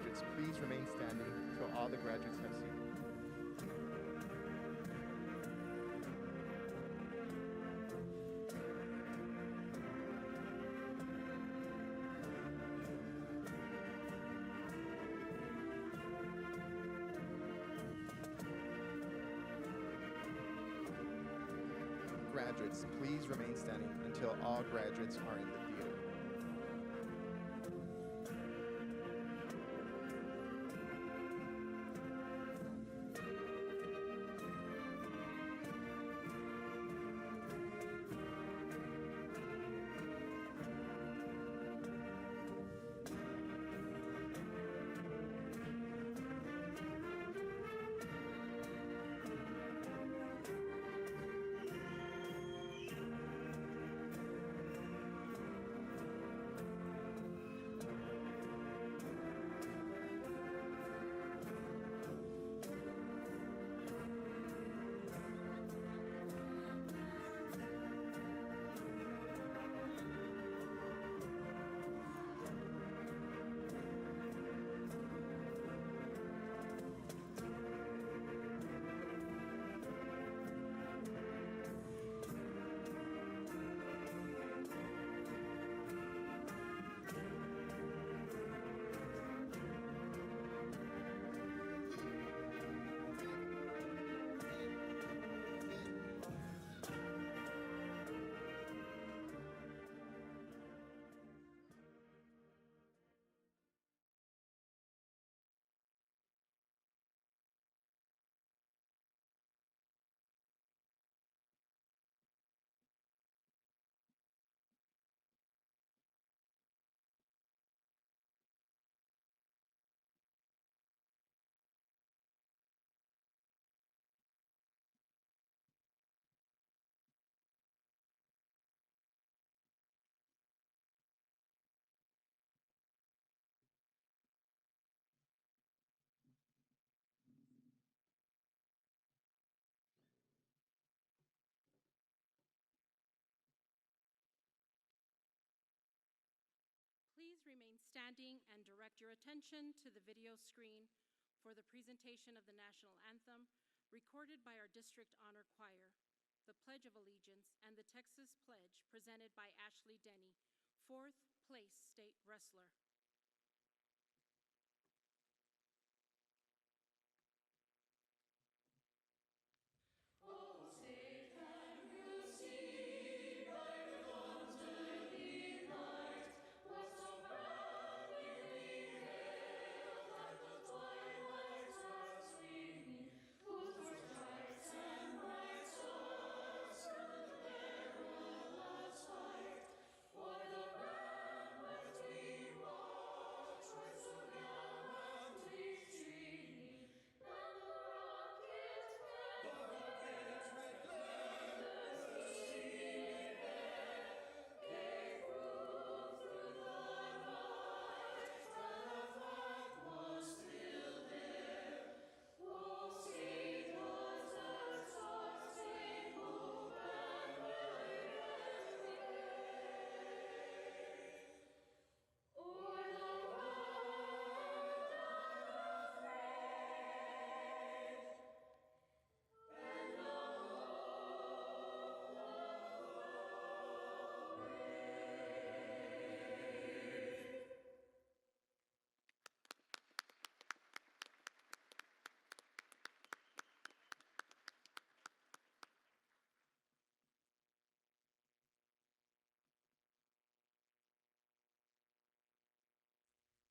graduates please remain standing until all the graduates have seated? Graduates, please remain standing until all graduates are in the theater. Please remain standing and direct your attention to the video screen for the presentation of the national anthem, recorded by our District Honor Choir, the Pledge of Allegiance, and the Texas Pledge, presented by Ashley Denny, 4th place state wrestler.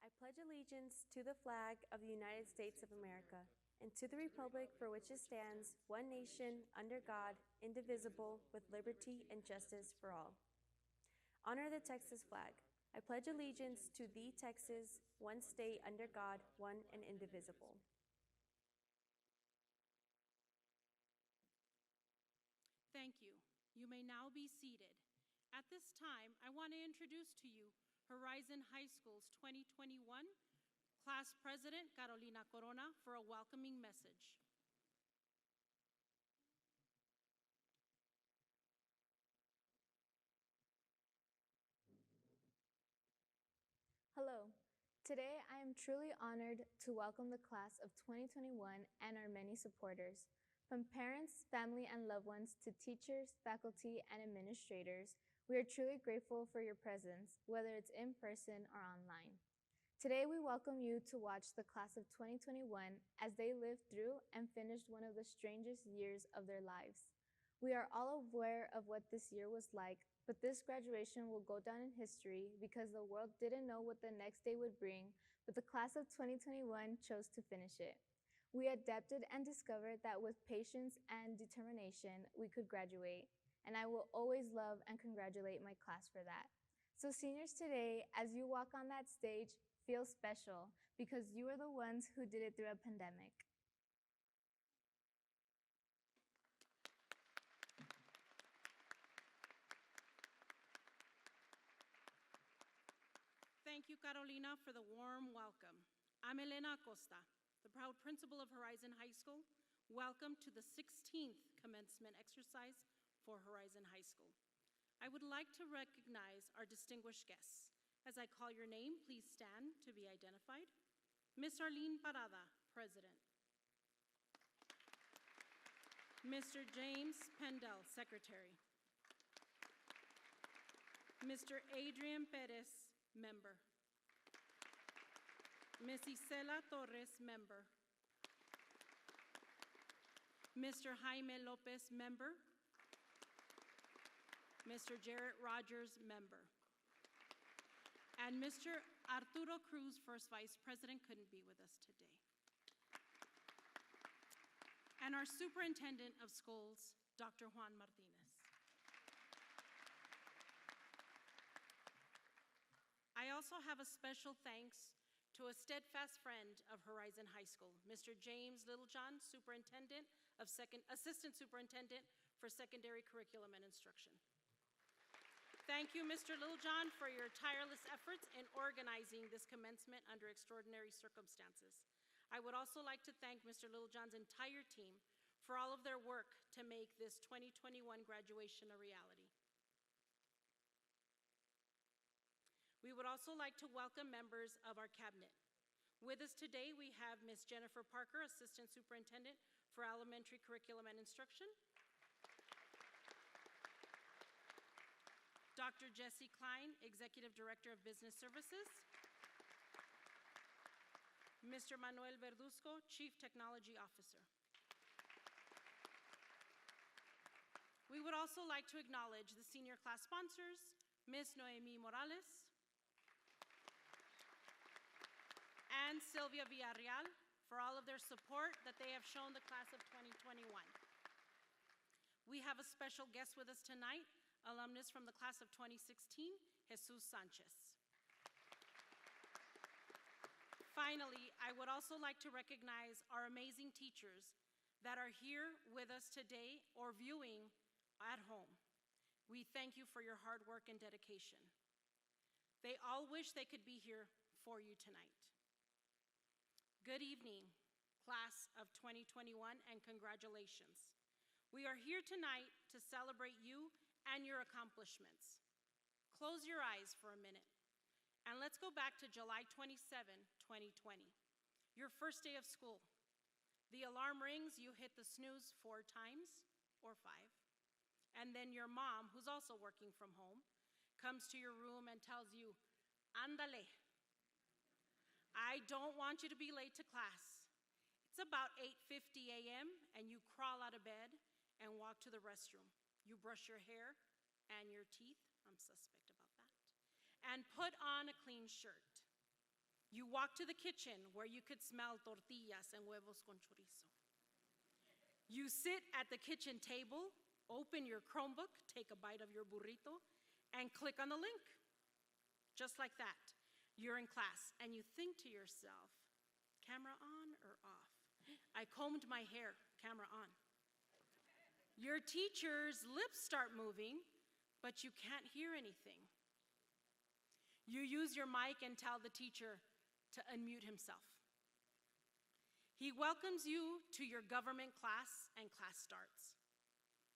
I pledge allegiance to the flag of the United States of America and to the republic for which it stands, one nation, under God, indivisible, with liberty and justice for all. Honor the Texas flag. I pledge allegiance to the Texas, one state under God, one and indivisible. Thank you. You may now be seated. At this time, I want to introduce to you Horizon High School's 2021 Class President, Carolina Corona, for a welcoming message. Hello. Today, I am truly honored to welcome the class of 2021 and our many supporters. From parents, family, and loved ones to teachers, faculty, and administrators, we are truly grateful for your presence, whether it's in person or online. Today, we welcome you to watch the class of 2021 as they lived through and finished one of the strangest years of their lives. We are all aware of what this year was like, but this graduation will go down in history because the world didn't know what the next day would bring, but the class of 2021 chose to finish it. We adapted and discovered that with patience and determination, we could graduate, and I will always love and congratulate my class for that. So seniors today, as you walk on that stage, feel special because you are the ones who did it through a pandemic. Thank you, Carolina, for the warm welcome. I'm Elena Acosta, the proud principal of Horizon High School. Welcome to the 16th commencement exercise for Horizon High School. I would like to recognize our distinguished guests. As I call your name, please stand to be identified. Ms. Arlene Parada, President. Mr. James Pendel, Secretary. Mr. Adrian Perez, Member. Ms. Isela Torres, Member. Mr. Jaime Lopez, Member. Mr. Jarrett Rogers, Member. And Mr. Arturo Cruz, First Vice President, couldn't be with us today. And our Superintendent of Schools, Dr. Juan Martinez. I also have a special thanks to a steadfast friend of Horizon High School, Mr. James Littlejohn, Assistant Superintendent for Secondary Curriculum and Instruction. Thank you, Mr. Littlejohn, for your tireless efforts in organizing this commencement under extraordinary circumstances. I would also like to thank Mr. Littlejohn's entire team for all of their work to make this 2021 graduation a reality. We would also like to welcome members of our cabinet. With us today, we have Ms. Jennifer Parker, Assistant Superintendent for Elementary Curriculum and Instruction. Dr. Jesse Klein, Executive Director of Business Services. Mr. Manuel Verduzco, Chief Technology Officer. We would also like to acknowledge the senior class sponsors, Ms. Noemi Morales, and Sylvia Villarreal for all of their support that they have shown the class of 2021. We have a special guest with us tonight, alumnus from the class of 2016, Jesus Sanchez. Finally, I would also like to recognize our amazing teachers that are here with us today or viewing at home. We thank you for your hard work and dedication. They all wish they could be here for you tonight. Good evening, class of 2021, and congratulations. We are here tonight to celebrate you and your accomplishments. Close your eyes for a minute, and let's go back to July 27, 2020, your first day of school. The alarm rings, you hit the snooze 4 times, or 5, and then your mom, who's also working from home, comes to your room and tells you, "Ándale, I don't want you to be late to class." It's about 8:50 a.m. and you crawl out of bed and walk to the restroom. You brush your hair and your teeth, I'm suspect about that, and put on a clean shirt. You walk to the kitchen where you could smell tortillas and huevos con chorizo. You sit at the kitchen table, open your Chromebook, take a bite of your burrito, and click on the link. Just like that. You're in class, and you think to yourself, camera on or off? I combed my hair, camera on. Your teacher's lips start moving, but you can't hear anything. You use your mic and tell the teacher to unmute himself. He welcomes you to your government class, and class starts.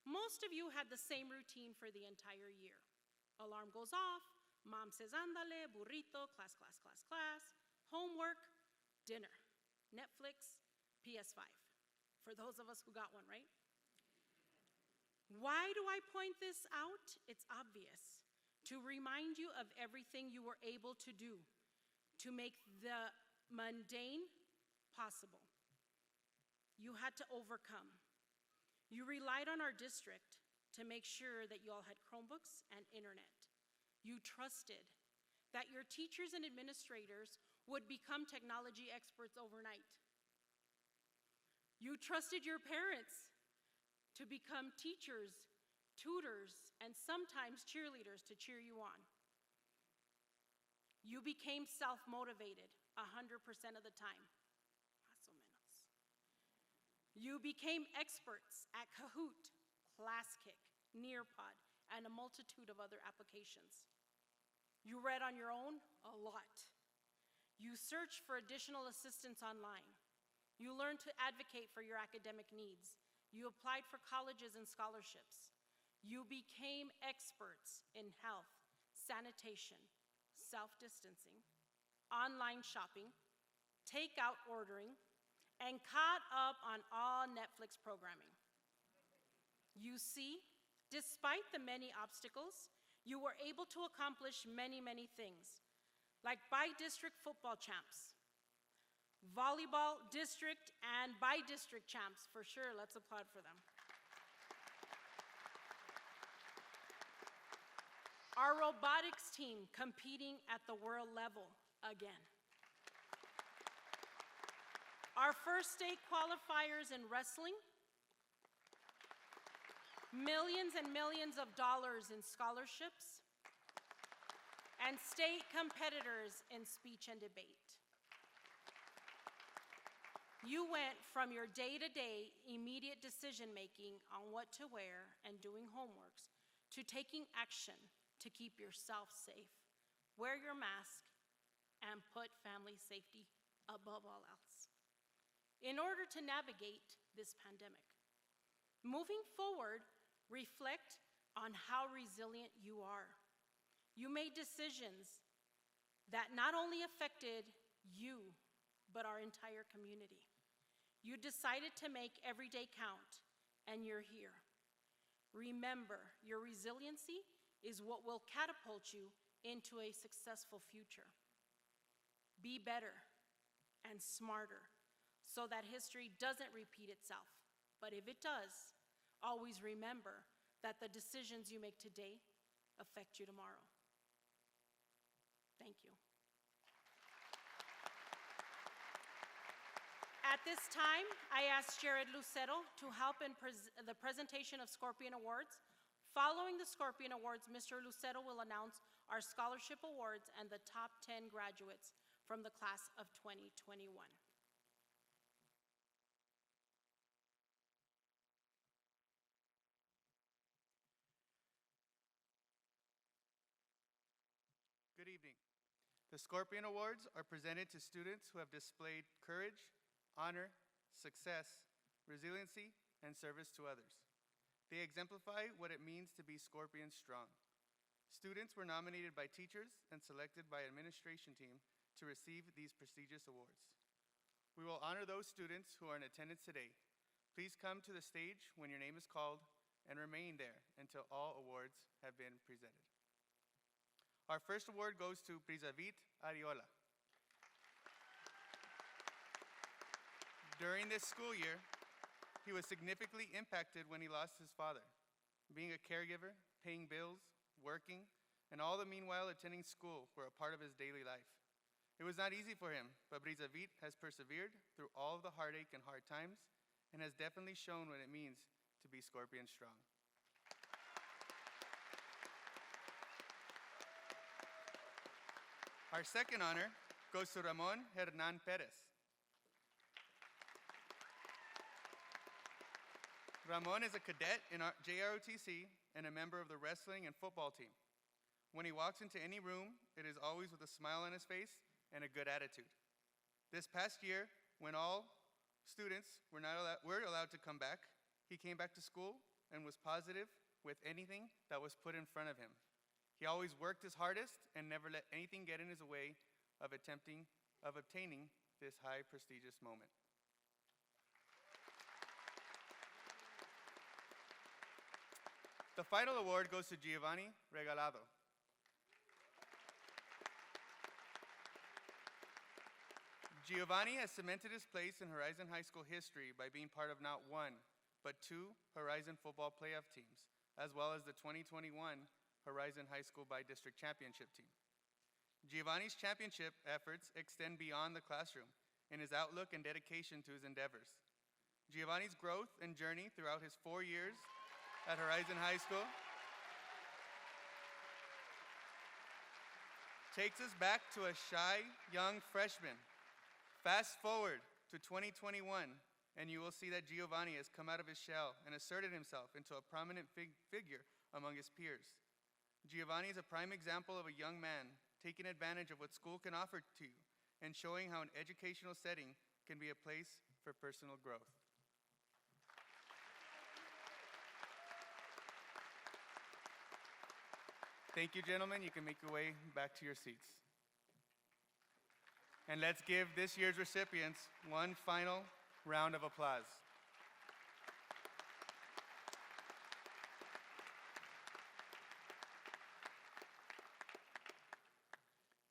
Most of you had the same routine for the entire year. Alarm goes off, mom says, "Ándale, burrito, class, class, class, class." homework, dinner, Netflix, PS5, for those of us who got one, right? Why do I point this out? It's obvious. To remind you of everything you were able to do to make the mundane possible. You had to overcome. You relied on our district to make sure that you all had Chromebooks and internet. You trusted that your teachers and administrators would become technology experts overnight. You trusted your parents to become teachers, tutors, and sometimes cheerleaders to cheer you on. You became self-motivated 100% of the time. Más o menos. You became experts at Kahoot, ClassKick, Nearpod, and a multitude of other applications. You read on your own a lot. You searched for additional assistance online. You learned to advocate for your academic needs. You applied for colleges and scholarships. You became experts in health, sanitation, self-distancing, online shopping, takeout ordering, and caught up on all Netflix programming. You see, despite the many obstacles, you were able to accomplish many, many things, like by-district football champs, volleyball district and by-district champs, for sure, let's applaud for them. Our robotics team competing at the world level again. Our first state qualifiers in wrestling, millions and millions of dollars in scholarships, and state competitors in speech and debate. You went from your day-to-day immediate decision-making on what to wear and doing homeworks to taking action to keep yourself safe, wear your mask, and put family safety above all else in order to navigate this pandemic. Moving forward, reflect on how resilient you are. You made decisions that not only affected you, but our entire community. You decided to make every day count, and you're here. Remember, your resiliency is what will catapult you into a successful future. Be better and smarter so that history doesn't repeat itself. But if it does, always remember that the decisions you make today affect you tomorrow. Thank you. At this time, I ask Jared Lucero to help in the presentation of Scorpion Awards. Following the Scorpion Awards, Mr. Lucero will announce our scholarship awards and the top 10 graduates from the class of 2021. Good evening. The Scorpion Awards are presented to students who have displayed courage, honor, success, resiliency, and service to others. They exemplify what it means to be Scorpion strong. Students were nominated by teachers and selected by administration team to receive these prestigious awards. We will honor those students who are in attendance today. Please come to the stage when your name is called and remain there until all awards have been presented. Our first award goes to Prizavit Ariola. During this school year, he was significantly impacted when he lost his father. Being a caregiver, paying bills, working, and all the meanwhile attending school were a part of his daily life. It was not easy for him, but Prizavit has persevered through all of the heartache and hard times and has definitely shown what it means to be Scorpion strong. Our second honor goes to Ramon Hernan Perez. Ramon is a cadet in our JROTC and a member of the wrestling and football team. When he walks into any room, it is always with a smile on his face and a good attitude. This past year, when all students were allowed to come back, he came back to school and was positive with anything that was put in front of him. He always worked his hardest and never let anything get in his way of attempting of obtaining this high prestigious moment. The final award goes to Giovanni Regalado. Giovanni has cemented his place in Horizon High School history by being part of not one, but two Horizon football playoff teams, as well as the 2021 Horizon High School by-district championship team. Giovanni's championship efforts extend beyond the classroom in his outlook and dedication to his endeavors. Giovanni's growth and journey throughout his 4 years at Horizon High School takes us back to a shy, young freshman. Fast forward to 2021, and you will see that Giovanni has come out of his shell and asserted himself into a prominent figure among his peers. Giovanni is a prime example of a young man taking advantage of what school can offer to you and showing how an educational setting can be a place for personal growth. Thank you, gentlemen. You can make your way back to your seats. And let's give this year's recipients one final round of applause.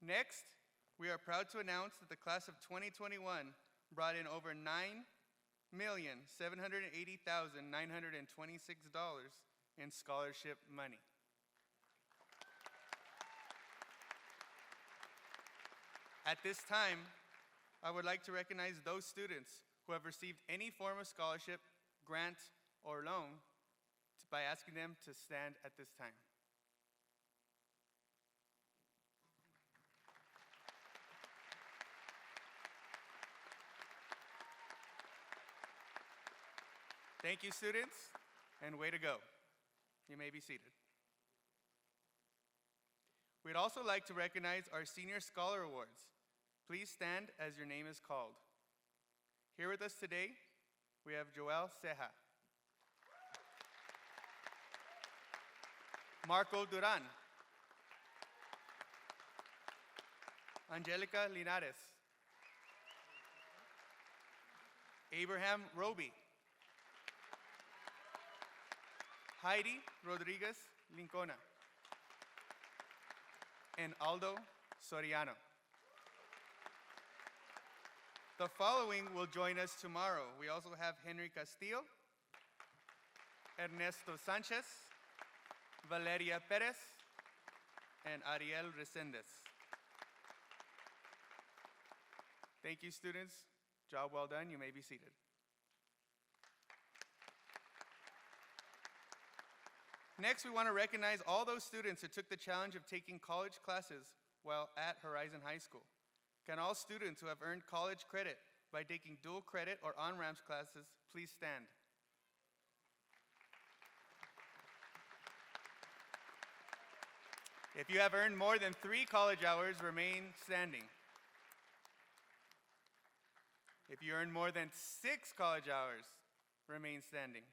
Next, we are proud to announce that the class of 2021 brought in over $9,780,926 in scholarship money. At this time, I would like to recognize those students who have received any form of scholarship, grant, or loan by asking them to stand at this time. Thank you, students, and way to go. You may be seated. We'd also like to recognize our Senior Scholar Awards. Please stand as your name is called. Here with us today, we have Joel Ceja, Marco Duran, Angelica Linares, Abraham Roby, Heidi Rodriguez Lincona, and Aldo Soriano. The following will join us tomorrow. We also have Henry Castillo, Ernesto Sanchez, Valeria Perez, and Ariel Resendez. Thank you, students. Job well done. You may be seated. Next, we want to recognize all those students who took the challenge of taking college classes while at Horizon High School. Can all students who have earned college credit by taking dual credit or on-ramps classes please stand? If you have earned more than 3 college hours, remain standing. If you earn more than 6 college hours, remain standing.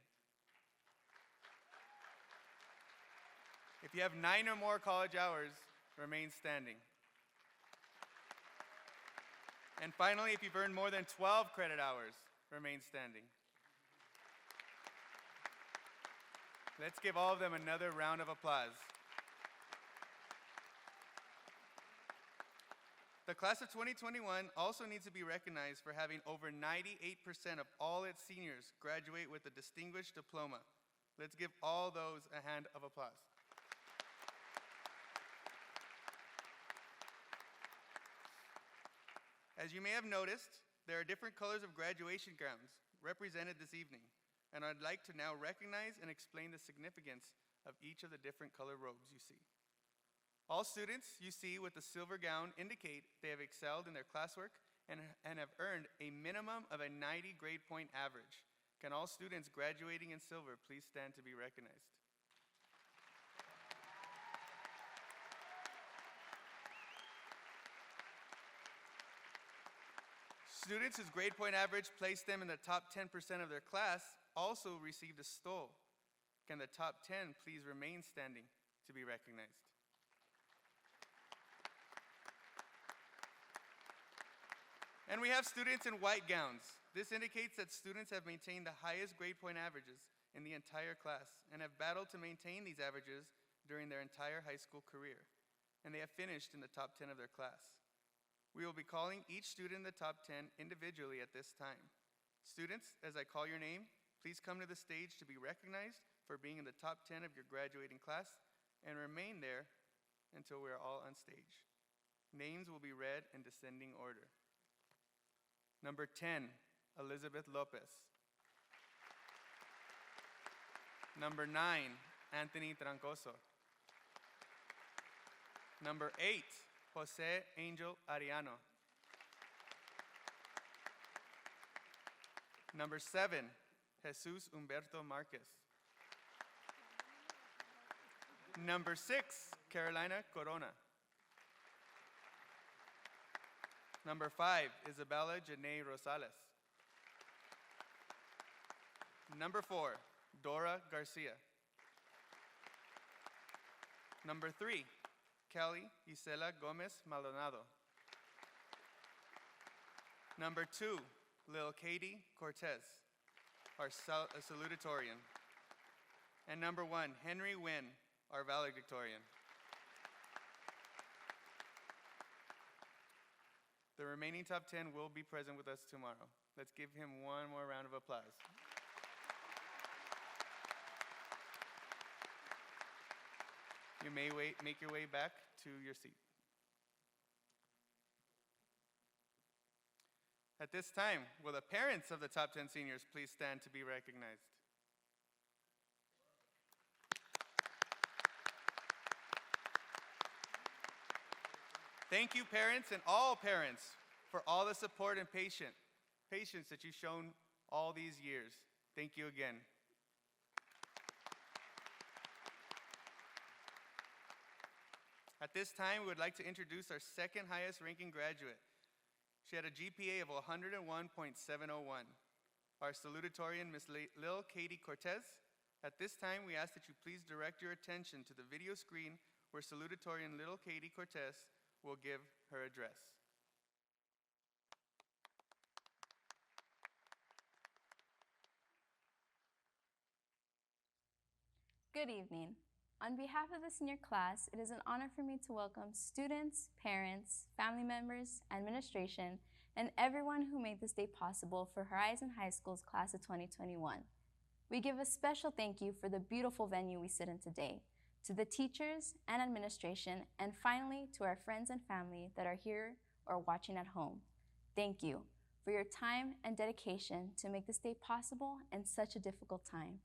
If you have 9 or more college hours, remain standing. And finally, if you've earned more than 12 credit hours, remain standing. Let's give all of them another round of applause. The class of 2021 also needs to be recognized for having over 98% of all its seniors graduate with a distinguished diploma. Let's give all those a hand of applause. As you may have noticed, there are different colors of graduation gowns represented this evening, and I'd like to now recognize and explain the significance of each of the different color robes you see. All students you see with the silver gown indicate they have excelled in their classwork and have earned a minimum of a 90 grade point average. Can all students graduating in silver please stand to be recognized? Students whose grade point average placed them in the top 10% of their class also received a stole. Can the top 10 please remain standing to be recognized? And we have students in white gowns. This indicates that students have maintained the highest grade point averages in the entire class and have battled to maintain these averages during their entire high school career. And they have finished in the top 10 of their class. We will be calling each student in the top 10 individually at this time. Students, as I call your name, please come to the stage to be recognized for being in the top 10 of your graduating class and remain there until we are all on stage. Names will be read in descending order. Number 10, Elizabeth Lopez. Number 9, Anthony Trancoso. Number 8, Jose Angel Ariano. Number 7, Jesus Humberto Marquez. Number 6, Carolina Corona. Number 5, Isabella Janae Rosales. Number 4, Dora Garcia. Number 3, Kelly Isela Gomez Maldonado. Number 2, Lil Katie Cortez, our salutatorian. And number 1, Henry Wynn, our valedictorian. The remaining top 10 will be present with us tomorrow. Let's give him one more round of applause. You may make your way back to your seat. At this time, will the parents of the top 10 seniors please stand to be recognized? Thank you, parents, and all parents, for all the support and patience that you've shown all these years. Thank you again. At this time, we would like to introduce our second highest ranking graduate. She had a GPA of 101.701. Our salutatorian, Ms. Lil Katie Cortez. At this time, we ask that you please direct your attention to the video screen where salutatorian Lil Katie Cortez will give her address. Good evening. On behalf of the senior class, it is an honor for me to welcome students, parents, family members, administration, and everyone who made this day possible for Horizon High School's class of 2021. We give a special thank you for the beautiful venue we sit in today, to the teachers and administration, and finally to our friends and family that are here or watching at home. Thank you for your time and dedication to make this day possible in such a difficult time.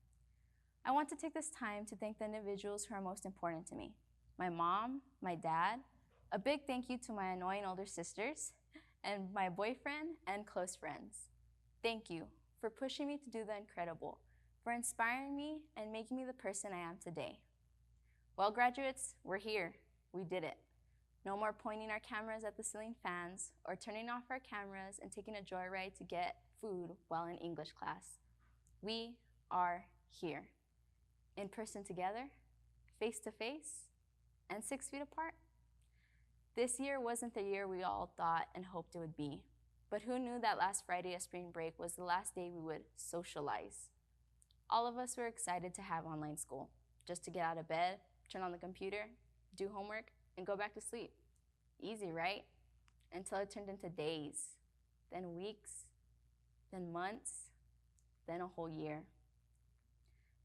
I want to take this time to thank the individuals who are most important to me. My mom, my dad, a big thank you to my annoying older sisters, and my boyfriend and close friends. Thank you for pushing me to do the incredible, for inspiring me and making me the person I am today. Well, graduates, we're here. We did it. No more pointing our cameras at the ceiling fans or turning off our cameras and taking a joyride to get food while in English class. We are here. In person together, face to face, and 6 feet apart. This year wasn't the year we all thought and hoped it would be, but who knew that last Friday of spring break was the last day we would socialize? All of us were excited to have online school, just to get out of bed, turn on the computer, do homework, and go back to sleep. Easy, right? Until it turned into days, then weeks, then months, then a whole year.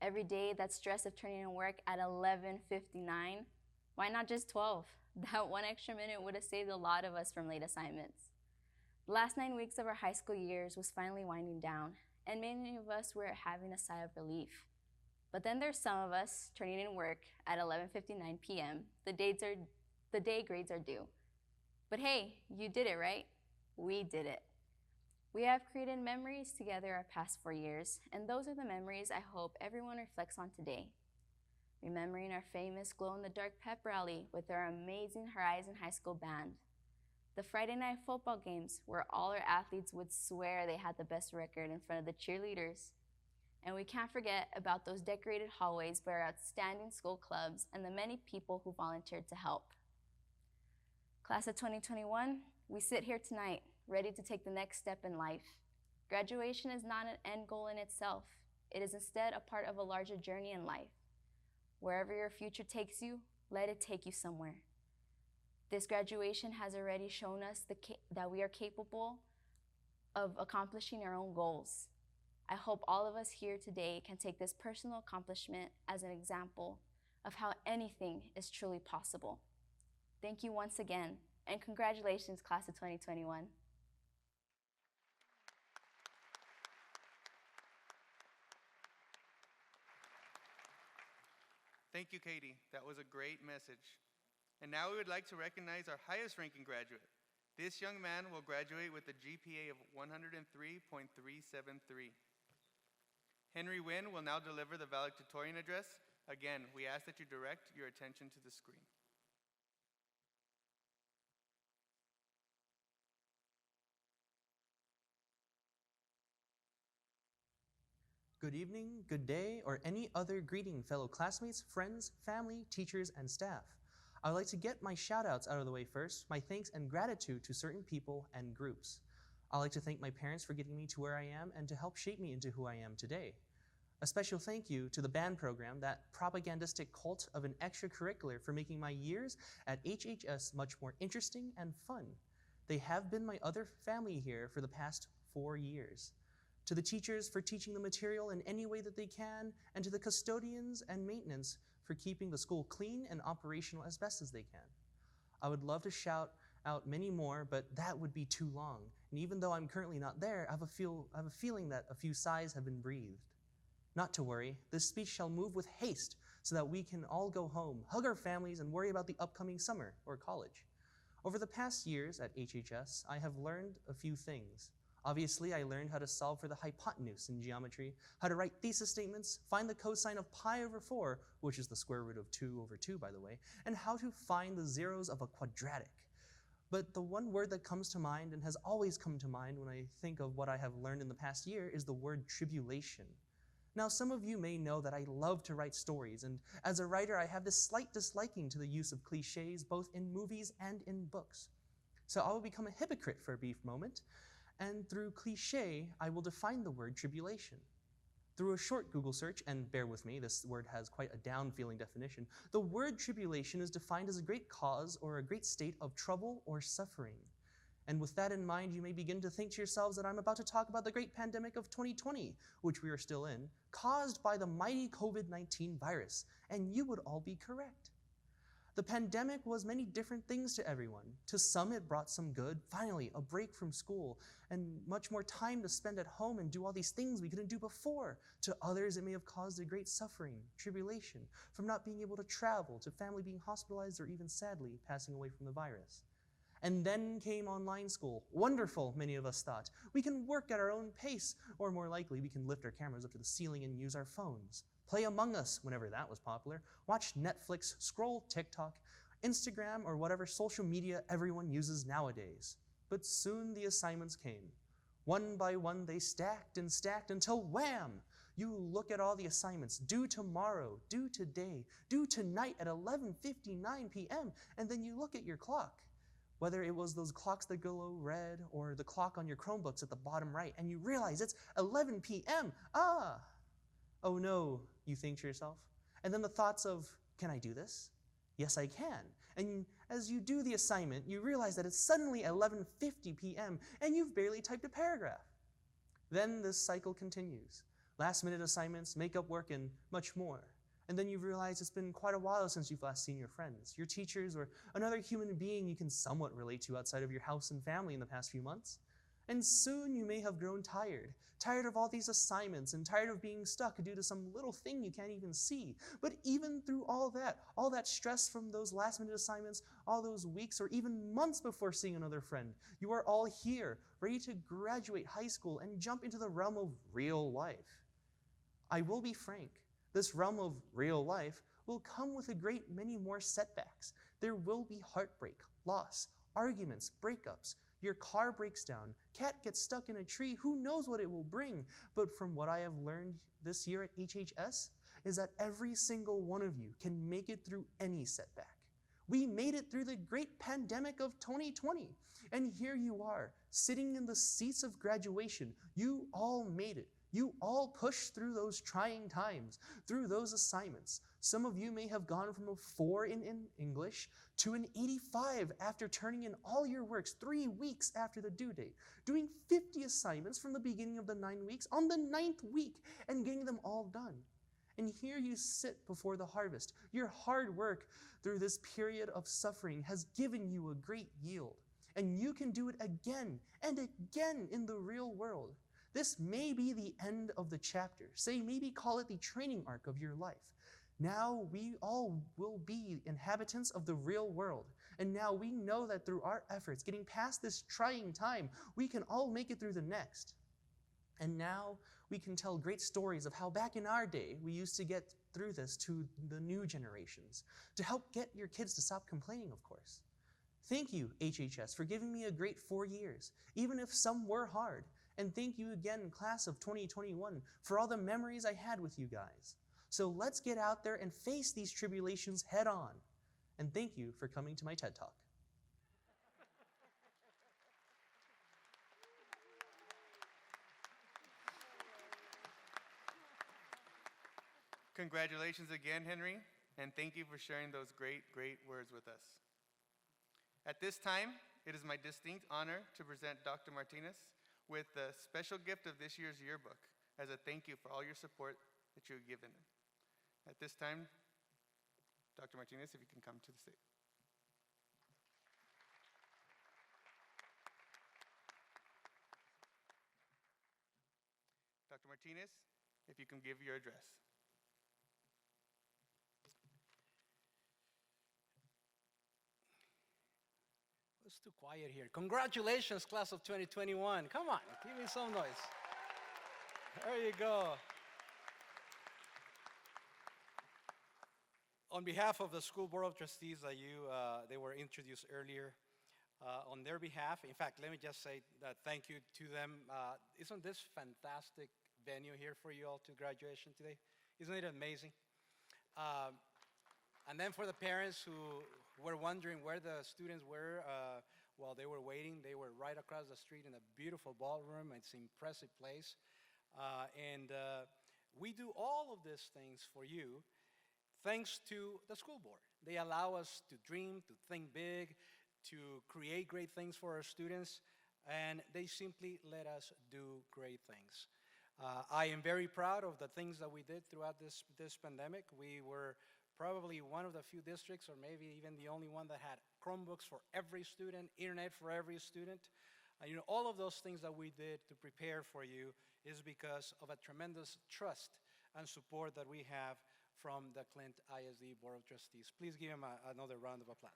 Every day, that stress of turning in work at 11:59, why not just 12? That one extra minute would have saved a lot of us from late assignments. The last 9 weeks of our high school years was finally winding down, and many of us were having a sigh of relief. But then there's some of us turning in work at 11:59 p.m. the day grades are due. But hey, you did it, right? We did it. We have created memories together our past 4 years, and those are the memories I hope everyone reflects on today. Remembering our famous glow-in-the-dark pep rally with our amazing Horizon High School band. The Friday night football games where all our athletes would swear they had the best record in front of the cheerleaders. And we can't forget about those decorated hallways by our outstanding school clubs and the many people who volunteered to help. Class of 2021, we sit here tonight ready to take the next step in life. Graduation is not an end goal in itself. It is instead a part of a larger journey in life. Wherever your future takes you, let it take you somewhere. This graduation has already shown us that we are capable of accomplishing our own goals. I hope all of us here today can take this personal accomplishment as an example of how anything is truly possible. Thank you once again, and congratulations, class of 2021. Thank you, Katie. That was a great message. And now we would like to recognize our highest ranking graduate. This young man will graduate with a GPA of 103.373. Henry Wynn will now deliver the valedictorian address. Again, we ask that you direct your attention to the screen. Good evening, good day, or any other greeting, fellow classmates, friends, family, teachers, and staff. I would like to get my shout-outs out of the way first, my thanks and gratitude to certain people and groups. I'd like to thank my parents for getting me to where I am and to help shape me into who I am today. A special thank you to the band program, that propagandistic cult of an extracurricular, for making my years at HHS much more interesting and fun. They have been my other family here for the past 4 years. To the teachers for teaching the material in any way that they can, and to the custodians and maintenance for keeping the school clean and operational as best as they can. I would love to shout out many more, but that would be too long. And even though I'm currently not there, I have a feeling that a few sighs have been breathed. Not to worry, this speech shall move with haste so that we can all go home, hug our families, and worry about the upcoming summer or college. Over the past years at HHS, I have learned a few things. Obviously, I learned how to solve for the hypotenuse in geometry, how to write thesis statements, find the cosine of pi over 4, which is the square root of 2 over 2, by the way, and how to find the zeros of a quadratic. But the one word that comes to mind and has always come to mind when I think of what I have learned in the past year is the word tribulation. Now, some of you may know that I love to write stories, and as a writer, I have this slight disliking to the use of cliches, both in movies and in books. So I will become a hypocrite for a brief moment, and through cliche, I will define the word tribulation. Through a short Google search, and bear with me, this word has quite a down-feeling definition, the word tribulation is defined as a great cause or a great state of trouble or suffering. And with that in mind, you may begin to think to yourselves that I'm about to talk about the great pandemic of 2020, which we are still in, caused by the mighty COVID-19 virus, and you would all be correct. The pandemic was many different things to everyone. To some, it brought some good, finally, a break from school, and much more time to spend at home and do all these things we couldn't do before. To others, it may have caused a great suffering, tribulation, from not being able to travel, to family being hospitalized, or even sadly, passing away from the virus. And then came online school. Wonderful, many of us thought. We can work at our own pace, or more likely, we can lift our cameras up to the ceiling and use our phones. Play Among Us, whenever that was popular. Watch Netflix, scroll TikTok, Instagram, or whatever social media everyone uses nowadays. But soon the assignments came. One by one, they stacked and stacked until wham! You look at all the assignments, due tomorrow, due today, due tonight at 11:59 p.m., and then you look at your clock. Whether it was those clocks that glow red or the clock on your Chromebooks at the bottom right, and you realize it's 11 p.m. Oh no, you think to yourself. And then the thoughts of, can I do this? Yes, I can. And as you do the assignment, you realize that it's suddenly 11:50 p.m. and you've barely typed a paragraph. Then this cycle continues. Last-minute assignments, makeup work, and much more. And then you realize it's been quite a while since you've last seen your friends, your teachers, or another human being you can somewhat relate to outside of your house and family in the past few months. And soon you may have grown tired of all these assignments and tired of being stuck due to some little thing you can't even see. But even through all that stress from those last-minute assignments, all those weeks or even months before seeing another friend, you are all here, ready to graduate high school and jump into the realm of real life. I will be frank. This realm of real life will come with a great many more setbacks. There will be heartbreak, loss, arguments, breakups. Your car breaks down, cat gets stuck in a tree, who knows what it will bring. But from what I have learned this year at HHS is that every single one of you can make it through any setback. We made it through the great pandemic of 2020. And here you are, sitting in the seats of graduation. You all made it. You all pushed through those trying times, through those assignments. Some of you may have gone from a 4 in English to an 85 after turning in all your works 3 weeks after the due date, doing 50 assignments from the beginning of the 9 weeks on the 9th week and getting them all done. And here you sit before the harvest. Your hard work through this period of suffering has given you a great yield. And you can do it again and again in the real world. This may be the end of the chapter. Say, maybe call it the training arc of your life. Now we all will be inhabitants of the real world. And now we know that through our efforts, getting past this trying time, we can all make it through the next. And now we can tell great stories of how back in our day, we used to get through this to the new generations, to help get your kids to stop complaining, of course. Thank you, HHS, for giving me a great 4 years, even if some were hard. And thank you again, class of 2021, for all the memories I had with you guys. So let's get out there and face these tribulations head on. And thank you for coming to my TED Talk. Congratulations again, Henry, and thank you for sharing those great, great words with us. At this time, it is my distinct honor to present Dr. Martinez with the special gift of this year's yearbook as a thank you for all your support that you've given. At this time, Dr. Martinez, if you can come to the stage. Dr. Martinez, if you can give your address. It's too quiet here. Congratulations, class of 2021. Come on, give me some noise. There you go. On behalf of the School Board of Trustees that they were introduced earlier, on their behalf, in fact, let me just say that thank you to them. Isn't this fantastic venue here for you all to graduation today? Isn't it amazing? And then for the parents who were wondering where the students were while they were waiting, they were right across the street in a beautiful ballroom. It's an impressive place. And we do all of these things for you thanks to the school board. They allow us to dream, to think big, to create great things for our students, and they simply let us do great things. I am very proud of the things that we did throughout this pandemic. We were probably one of the few districts, or maybe even the only one, that had Chromebooks for every student, internet for every student. All of those things that we did to prepare for you is because of a tremendous trust and support that we have from the Clint ISD Board of Trustees. Please give him another round of applause.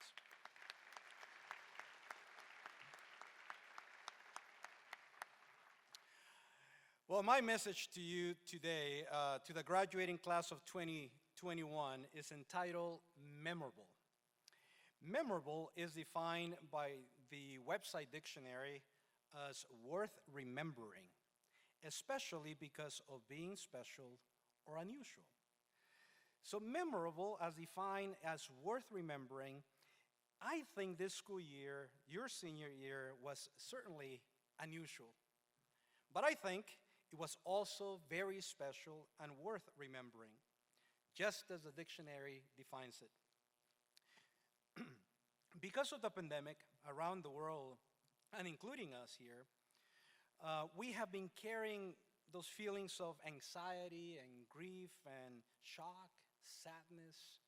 Well, my message to you today, to the graduating class of 2021, is entitled Memorable. Memorable is defined by the website dictionary as worth remembering, especially because of being special or unusual. So memorable, as defined as worth remembering, I think this school year, your senior year, was certainly unusual. But I think it was also very special and worth remembering, just as the dictionary defines it. Because of the pandemic around the world, and including us here, we have been carrying those feelings of anxiety and grief and shock, sadness.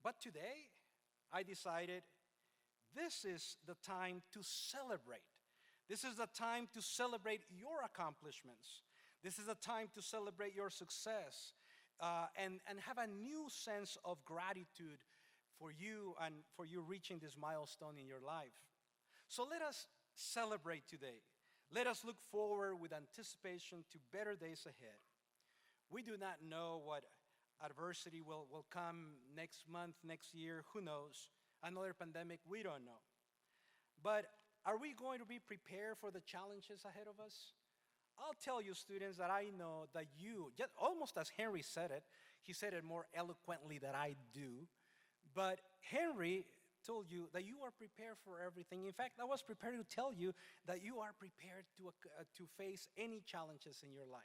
But today, I decided this is the time to celebrate. This is the time to celebrate your accomplishments. This is the time to celebrate your success and have a new sense of gratitude for you and for you reaching this milestone in your life. So let us celebrate today. Let us look forward with anticipation to better days ahead. We do not know what adversity will come next month, next year, who knows? Another pandemic, we don't know. But are we going to be prepared for the challenges ahead of us? I'll tell you, students, that I know that you, just almost as Henry said it, He said it more eloquently than I do. But Henry told you that you are prepared for everything. In fact, I was prepared to tell you that you are prepared to face any challenges in your life.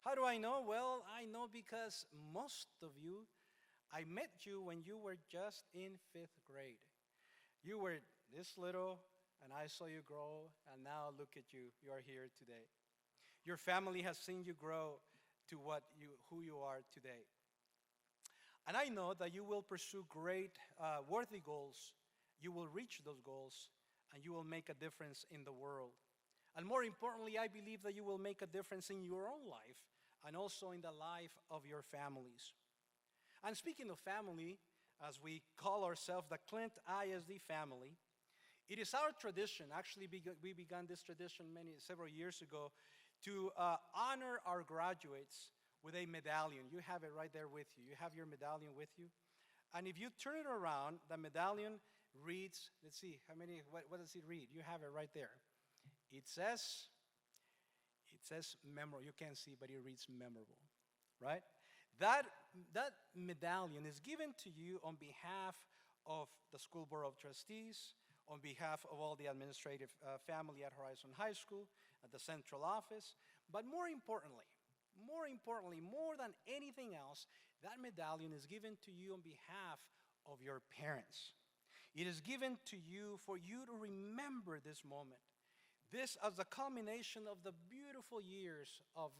How do I know? Well, I know because most of you, I met you when you were just in 5th grade. You were this little, and I saw you grow, and now look at you. You are here today. Your family has seen you grow to who you are today. And I know that you will pursue great, worthy goals. You will reach those goals, and you will make a difference in the world. And more importantly, I believe that you will make a difference in your own life and also in the life of your families. And speaking of family, as we call ourselves the Clint ISD family, it is our tradition, actually we began this tradition several years ago, to honor our graduates with a medallion. You have it right there with you. You have your medallion with you. And if you turn it around, the medallion reads, let's see, what does it read? You have it right there. It says memorable. You can't see, but it reads memorable, right? That medallion is given to you on behalf of the School Board of Trustees, on behalf of all the administrative family at Horizon High School, at the central office, but more importantly, more than anything else, that medallion is given to you on behalf of your parents. It is given to you for you to remember this moment. This as the culmination of the beautiful years of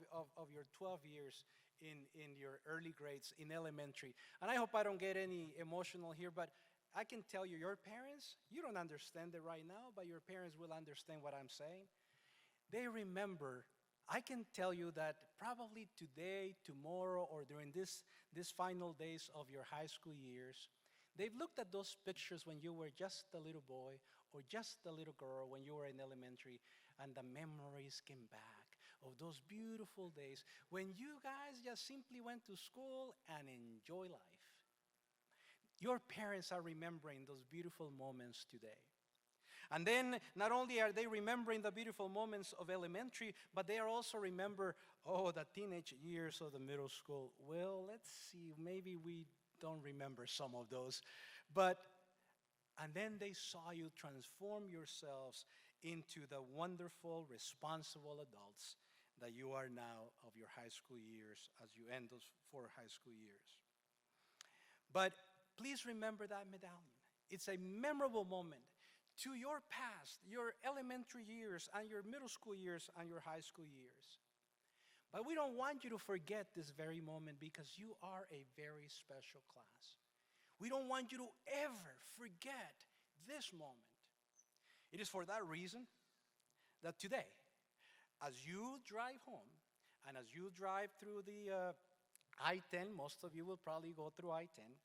your 12 years in your early grades in elementary. And I hope I don't get any emotional here, but I can tell you, your parents, you don't understand it right now, but your parents will understand what I'm saying. They remember. I can tell you that probably today, tomorrow, or during these final days of your high school years, they've looked at those pictures when you were just a little boy or just a little girl when you were in elementary, and the memories came back of those beautiful days when you guys just simply went to school and enjoy life. Your parents are remembering those beautiful moments today. And then not only are they remembering the beautiful moments of elementary, but they are also remember, the teenage years of the middle school. Well, let's see, maybe we don't remember some of those. And then they saw you transform yourselves into the wonderful, responsible adults that you are now of your high school years as you end those 4 high school years. But please remember that medallion. It's a memorable moment to your past, your elementary years and your middle school years and your high school years. But we don't want you to forget this very moment because you are a very special class. We don't want you to ever forget this moment. It is for that reason that today, as you drive home and as you drive through the I-10, most of you will probably go through I-10,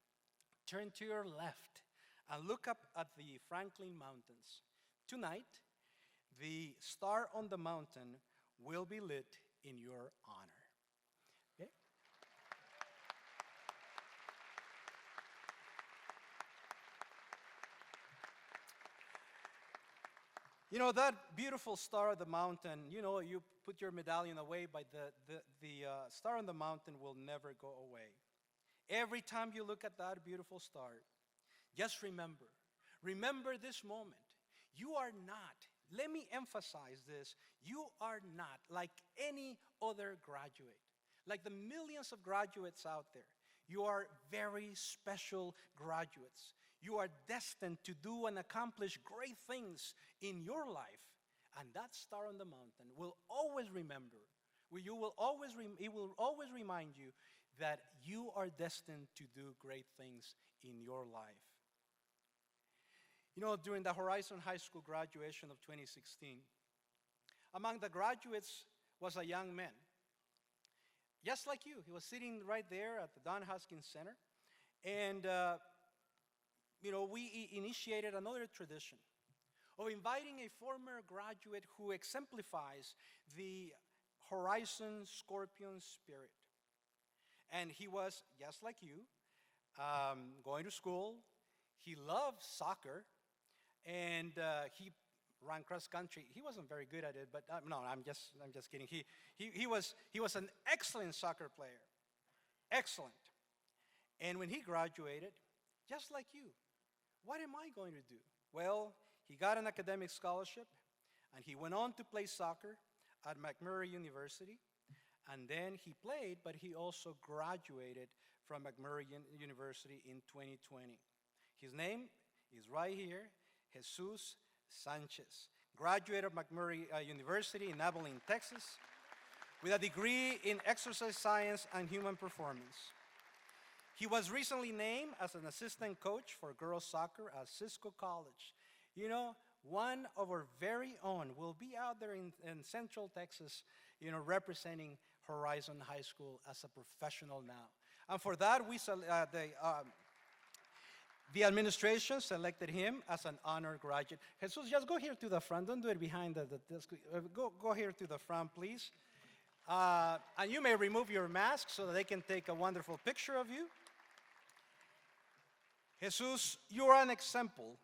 turn to your left and look up at the Franklin Mountains. Tonight, the star on the mountain will be lit in your honor. Okay? You know, that beautiful star on the mountain, you put your medallion away, but the star on the mountain will never go away. Every time you look at that beautiful star, just remember this moment. You are not, let me emphasize this, you are not like any other graduate, like the millions of graduates out there. You are very special graduates. You are destined to do and accomplish great things in your life. And that star on the mountain will always remember, it will always remind you that you are destined to do great things in your life. During the Horizon High School graduation of 2016, among the graduates was a young man, just like you. He was sitting right there at the Don Hoskins Center. And, we initiated another tradition of inviting a former graduate who exemplifies the Horizon Scorpion spirit. And he was, just like you, going to school. He loved soccer, and he ran cross country. He wasn't very good at it, but no, I'm just kidding. He was an excellent soccer player. excellent. And when he graduated, just like you, what am I going to do? Well, he got an academic scholarship, and he went on to play soccer at McMurray University. And then he played, but he also graduated from McMurray University in 2020. His name is right here, Jesus Sanchez. Graduate of McMurray University in Abilene, Texas, with a degree in exercise science and human performance. He was recently named as an assistant coach for girls soccer at Cisco College. You know, one of our very own will be out there in Central Texas, representing Horizon High School as a professional now. And for that, the administration selected him as an honor graduate. Jesus, just go here to the front. Don't do it behind the desk. Go here to the front, please. And you may remove your mask so that they can take a wonderful picture of you. Jesus, you are an example,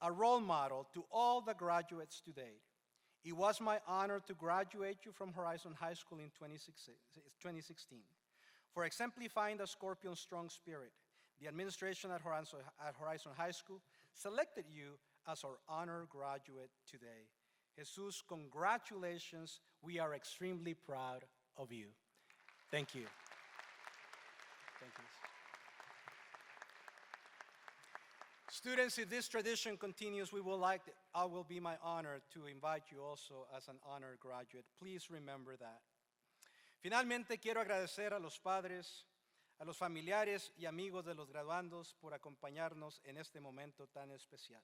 a role model to all the graduates today. It was my honor to graduate you from Horizon High School in 2016. For exemplifying the Scorpion's strong spirit, the administration at Horizon High School selected you as our honor graduate today. Jesus, congratulations. We are extremely proud of you. Thank you. Thank you. Students, if this tradition continues, I will be my honor to invite you also as an honor graduate. Please remember that. Finalmente, quiero agradecer a los padres, a los familiares y amigos de los graduandos por acompañarnos en este momento tan especial.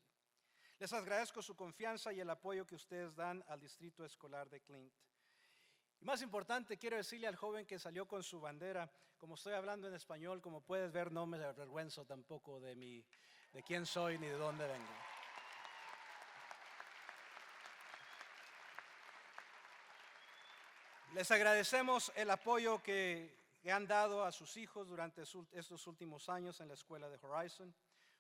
Les agradezco su confianza y el apoyo que ustedes dan al Distrito Escolar de Clint. Y más importante, quiero decirle al joven que salió con su bandera, como estoy hablando en español, como puedes ver, no me avergüenzo tampoco de quién soy ni de dónde vengo. Les agradecemos el apoyo que han dado a sus hijos durante estos últimos años en la escuela de Horizon.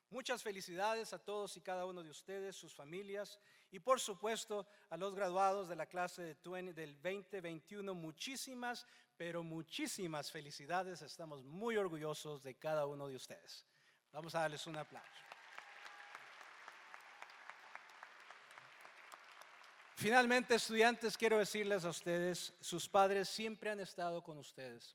Muchas felicidades a todos y cada uno de ustedes, sus familias y por supuesto a los graduados de la clase del 2021. Muchísimas, pero muchísimas felicidades. Estamos muy orgullosos de cada uno de ustedes. Vamos a darles un aplauso. Finalmente, estudiantes, quiero decirles a ustedes, sus padres siempre han estado con ustedes.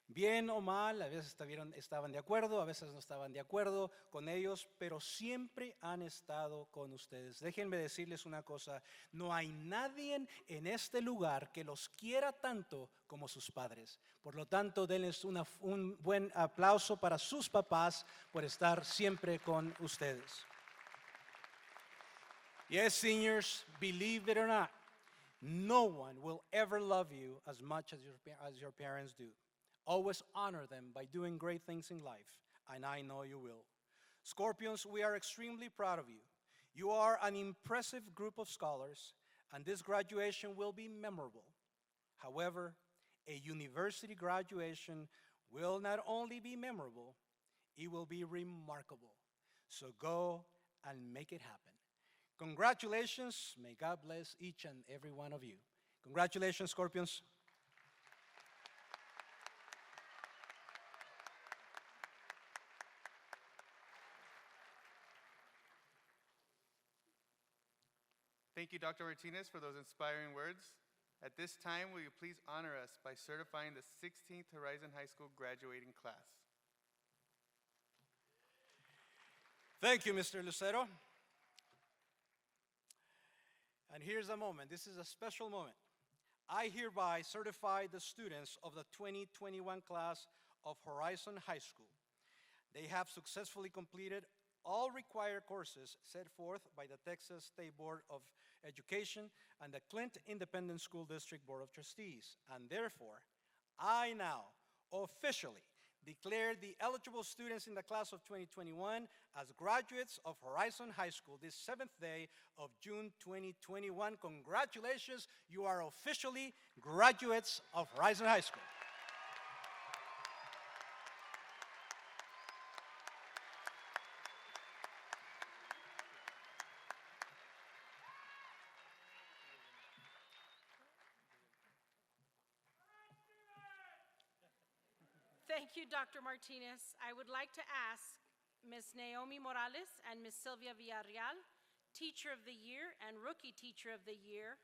Bien o mal, a veces estaban de acuerdo, a veces no estaban de acuerdo con ellos, pero siempre han estado con ustedes. Déjenme decirles una cosa, no hay nadie en este lugar que los quiera tanto como sus padres. Por lo tanto, denles un buen aplauso para sus papás por estar siempre con ustedes. Yes, seniors, believe it or not, no one will ever love you as much as your parents do. Always honor them by doing great things in life, and I know you will. Scorpions, we are extremely proud of you. You are an impressive group of scholars, and this graduation will be memorable. However, a university graduation will not only be memorable, it will be remarkable. So go and make it happen. Congratulations. May God bless each and every one of you. Congratulations, Scorpions. Thank you, Dr. Martinez, for those inspiring words. At this time, will you please honor us by certifying the 16th Horizon High School graduating class? Thank you, Mr. Lucero. And here's a moment. This is a special moment. I hereby certify the students of the 2021 class of Horizon High School. They have successfully completed all required courses set forth by the Texas State Board of Education and the Clint Independent School District Board of Trustees. And therefore, I now officially declare the eligible students in the class of 2021 as graduates of Horizon High School this 7th day of June 2021. Congratulations, you are officially graduates of Horizon High School. Thank you, Dr. Martinez. I would like to ask Ms. Naomi Morales and Ms. Sylvia Villarreal, Teacher of the Year and Rookie Teacher of the Year,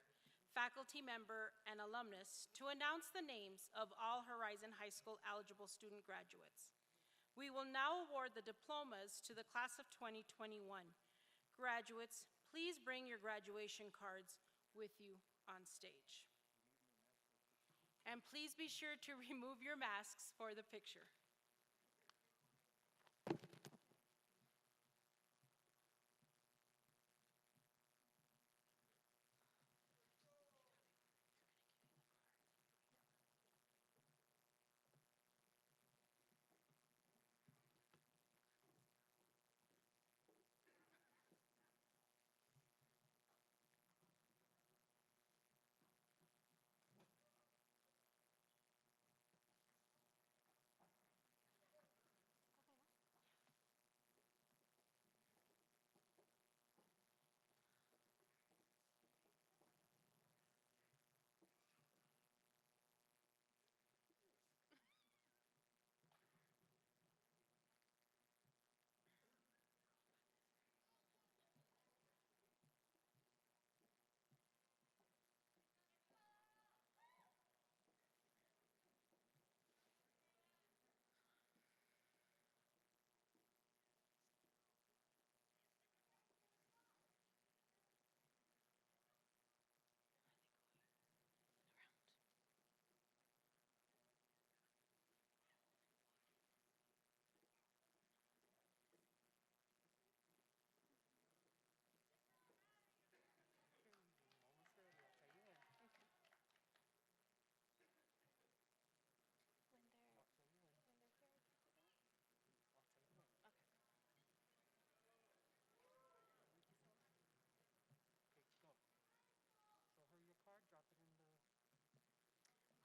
faculty member, and alumnus, to announce the names of all Horizon High School eligible student graduates. We will now award the diplomas to the class of 2021. Graduates, please bring your graduation cards with you on stage. And please be sure to remove your masks for the picture.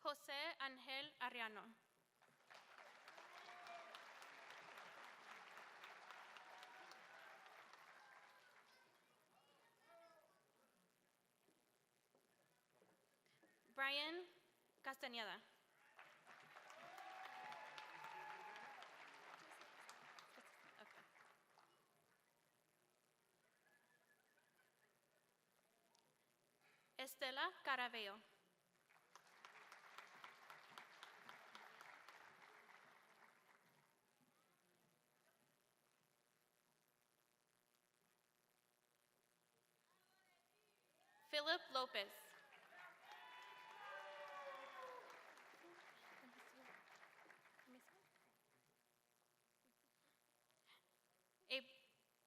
José Ángel Arriano. Brian Castañeda. Estela Carabello. Philip Lopez.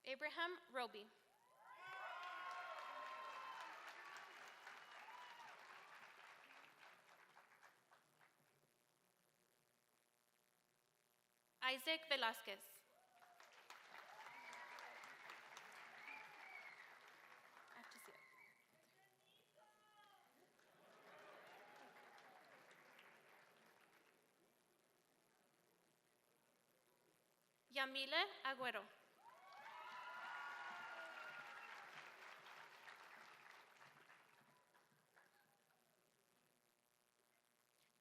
Abraham Roby. Isaac Velasquez. I have to see it. Yamile Agüero.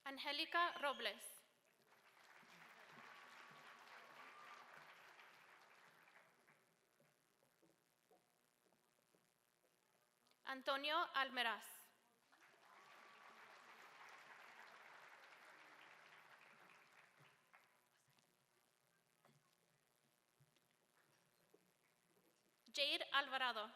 Angélica Robles. Antonio Almeraz. Jade Alvarado.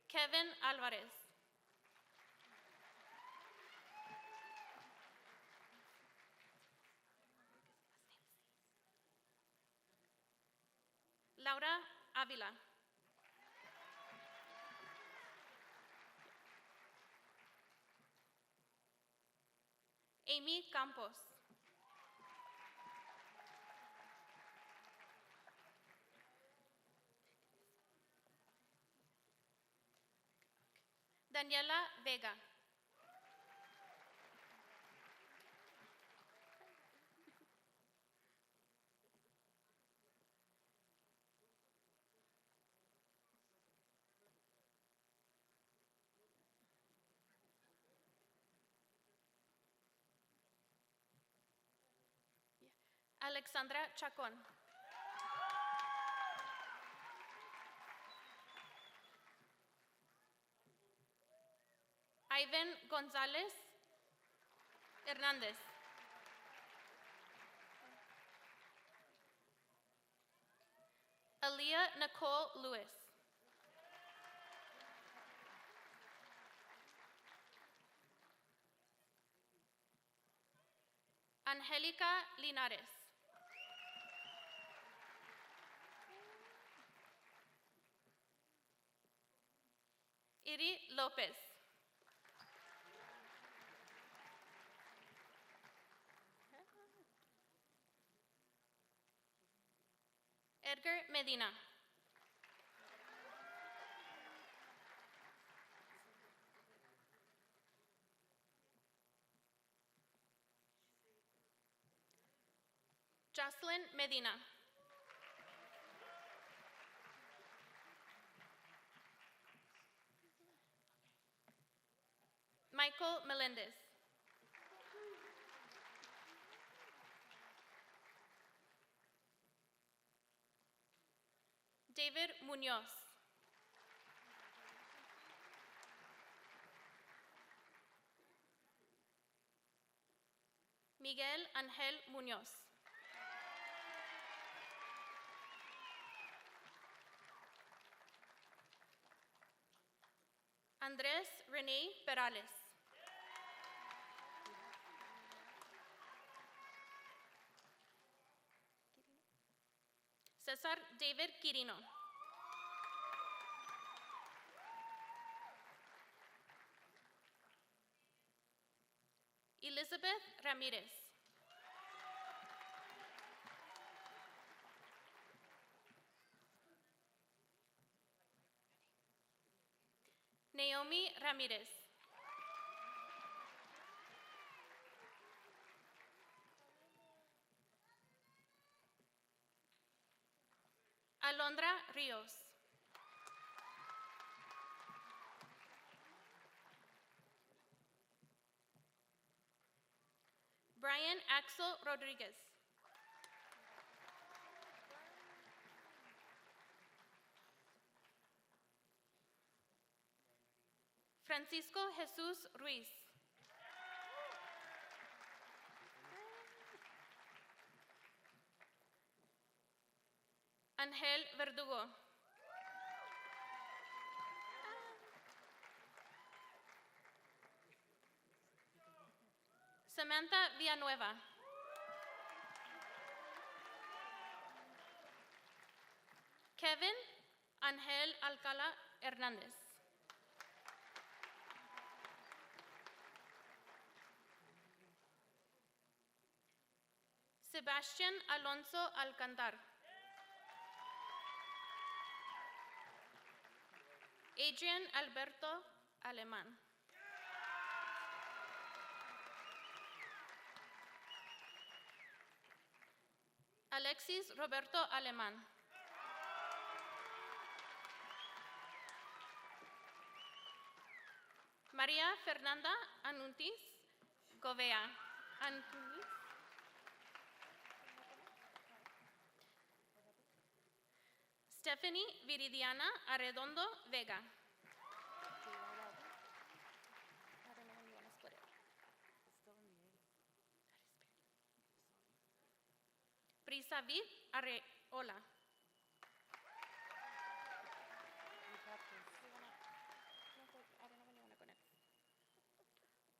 Kevin Alvarez. Laura Ávila. Amy Campos. Daniela Vega. Alexandra Chacon. Ivan Gonzalez Hernandez. Aaliyah Nicole Lewis. Angelica Linares. Iri Lopez. Edgar Medina. Jocelyn Medina. Michael Melendez. David Munoz. Miguel Angel Munoz. Andrés René Perales. Cesar David Quirino. Elizabeth Ramirez. Naomi Ramirez. Alondra Rios. Brian Axel Rodriguez. Francisco Jesus Ruiz. Angel Verdugo. Samantha Villanueva. Kevin Angel Alcala Hernández. Sebastian Alonso Alcantar. Adrian Alberto Alemán. Alexis Roberto Alemán. María Fernanda Anuntis Govea. Antunis. Stephanie Viridiana Arredondo Vega. Prisavid Areola.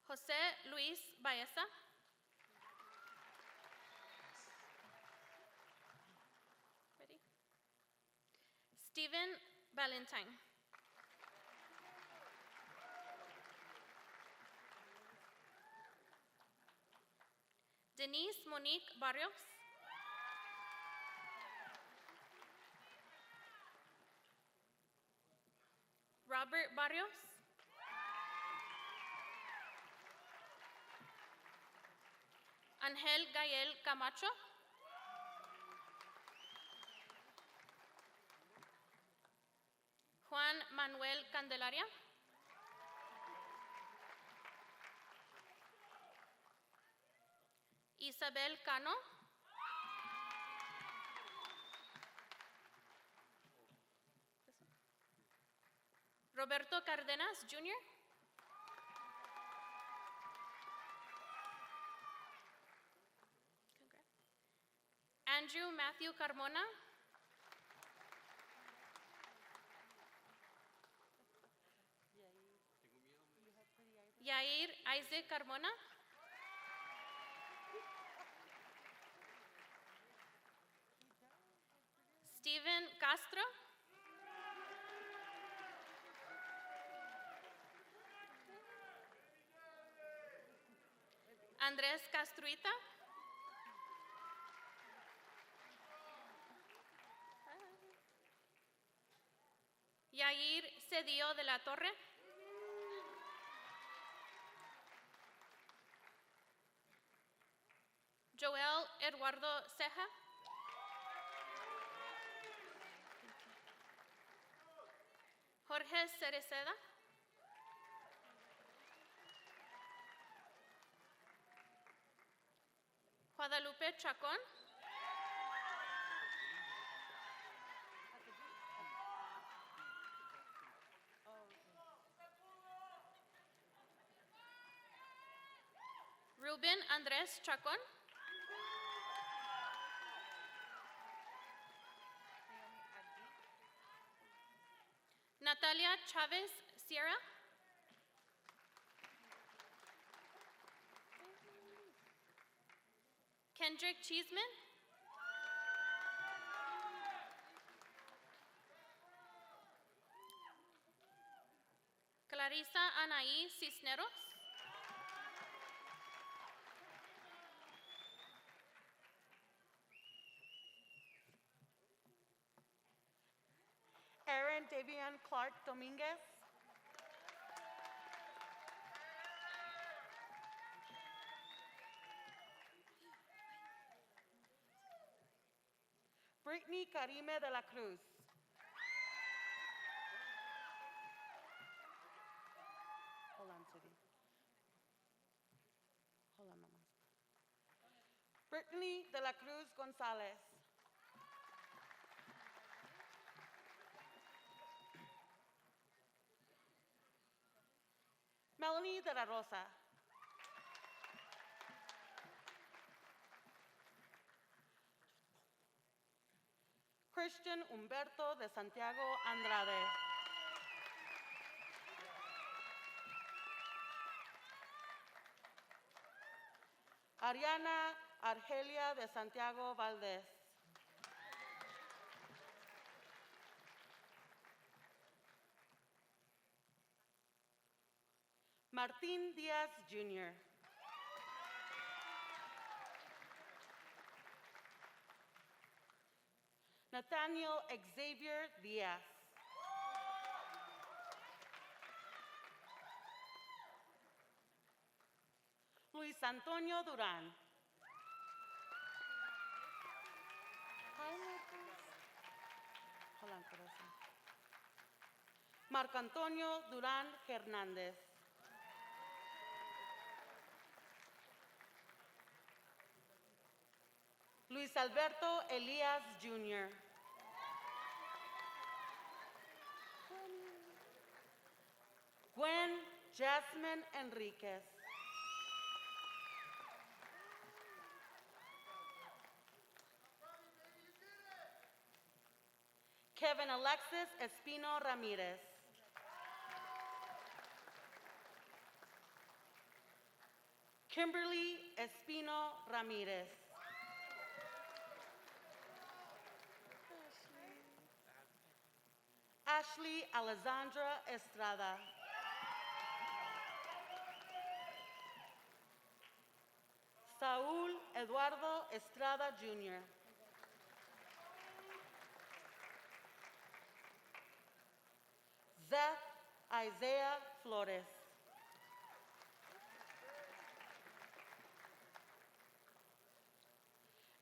José Luis Baeza. Ready? Stephen Valentine. Denise Monique Barrios. Robert Barrios. Angel Gael Camacho. Juan Manuel Candelaria. Isabel Cano. Roberto Cardenas, Jr. Andrew Matthew Carmona. Yair Isaac Carmona. Steven Castro. Andrés Castruita. Yair Cedillo de la Torre. Joel Eduardo Ceja. Jorge Cereceda. Guadalupe Chacón. Ruben Andrés Chacón. Natalia Chavez Sierra. Kendrick Cheeseman. Clarisa Anaí Cisneros. Aaron Davian Clark Dominguez. Brittany Karime de la Cruz. Hold on, Sudi. Hold on, Mama. Brittany de la Cruz Gonzalez. Melanie de la Rosa. Christian Humberto de Santiago Andrade. Ariana Argelia de Santiago Valdez. Martín Díaz, Jr. Nathaniel Xavier Díaz. Luis Antonio Durán. Hi, Marcos. Hold on, corazón. Marco Antonio Durán Hernández. Luis Alberto Elías, Jr. Gwen Jasmine Enriquez. Kevin Alexis Espino Ramirez. Kimberly Espino Ramirez. Ashley Alessandra Estrada. Saúl Eduardo Estrada, Jr. Zeth Isaiah Flores.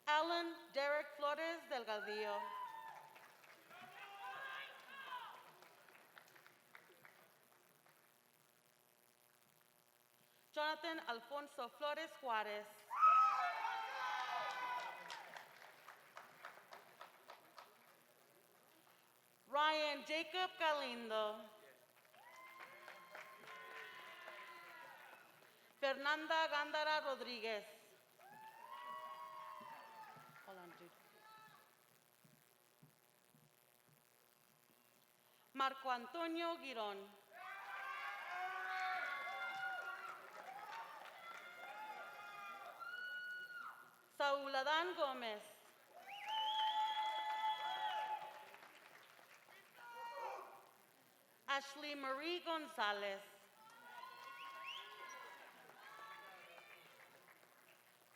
Alan Derek Flores Delgadillo. Jonathan Alfonso Flores Juárez. Ryan Jacob Galindo. Fernanda Gándara Rodríguez. Hold on, dude. Marco Antonio Girón. Saúl Adán Gómez. Ashley Marie González.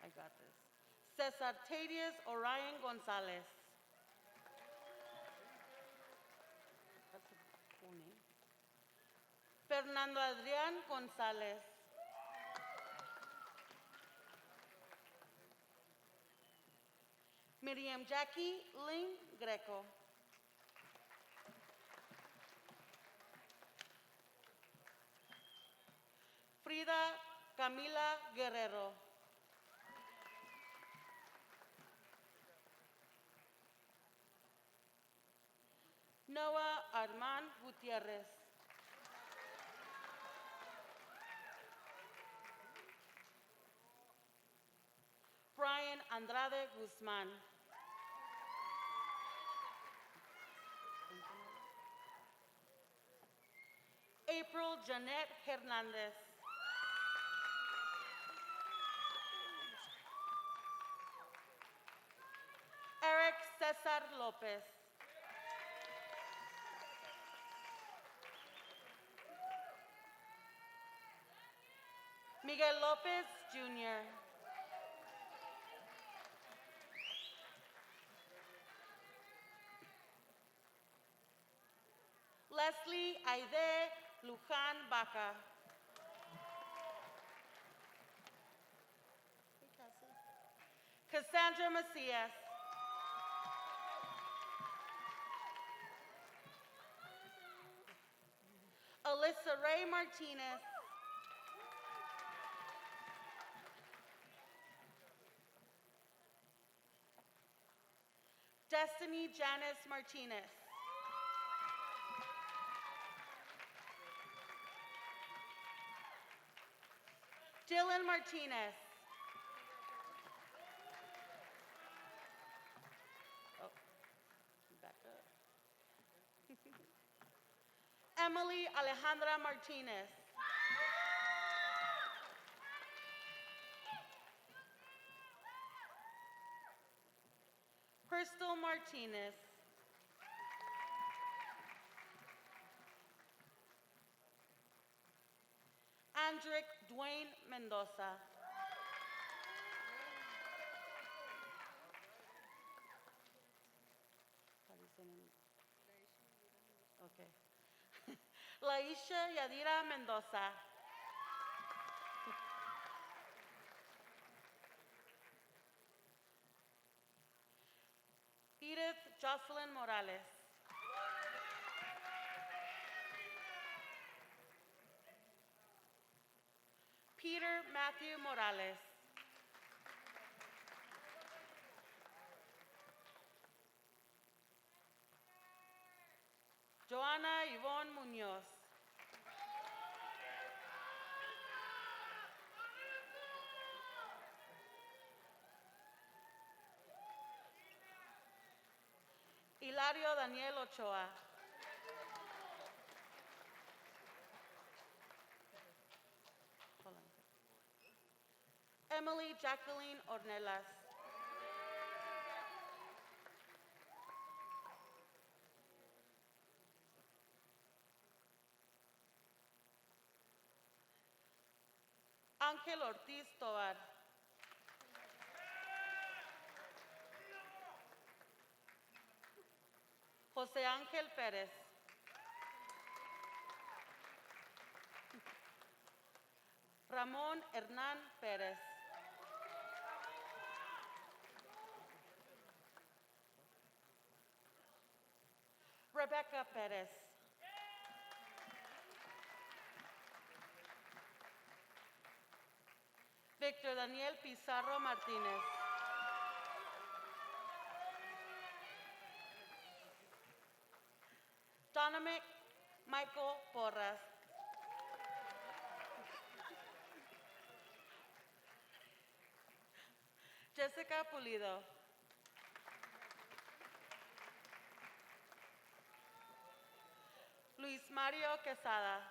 I got this. Cesar Tadius Orion González. That's a cool name. Fernando Adrián González. Miriam Jackie Lynn Greco. Frida Camila Guerrero. Noah Armand Gutierrez. Brian Andrade Guzmán. April Jeanette Hernandez. Eric Cesar Lopez. Miguel Lopez Jr. Leslie Aide Luján Baca. Cassandra Macias. Alyssa Ray Martinez. Destiny Janice Martinez. Dylan Martinez. Oh, back up. Emily Alejandra Martinez. Crystal Martinez. Andrick Dwayne Mendoza. How do you say name? Okay. Laisha Yadira Mendoza. Edith Jocelyn Morales. Peter Matthew Morales. Joana Yvonne Munoz. Hilario Daniel Ochoa. Hold on. Emily Jacqueline Ornelas. Ángel Ortiz Tovar. José Ángel Pérez. Ramón Hernán Pérez. Rebecca Pérez. Víctor Daniel Pizarro Martínez. Dominic Michael Porras. Jessica Pulido. Luis Mario Quesada.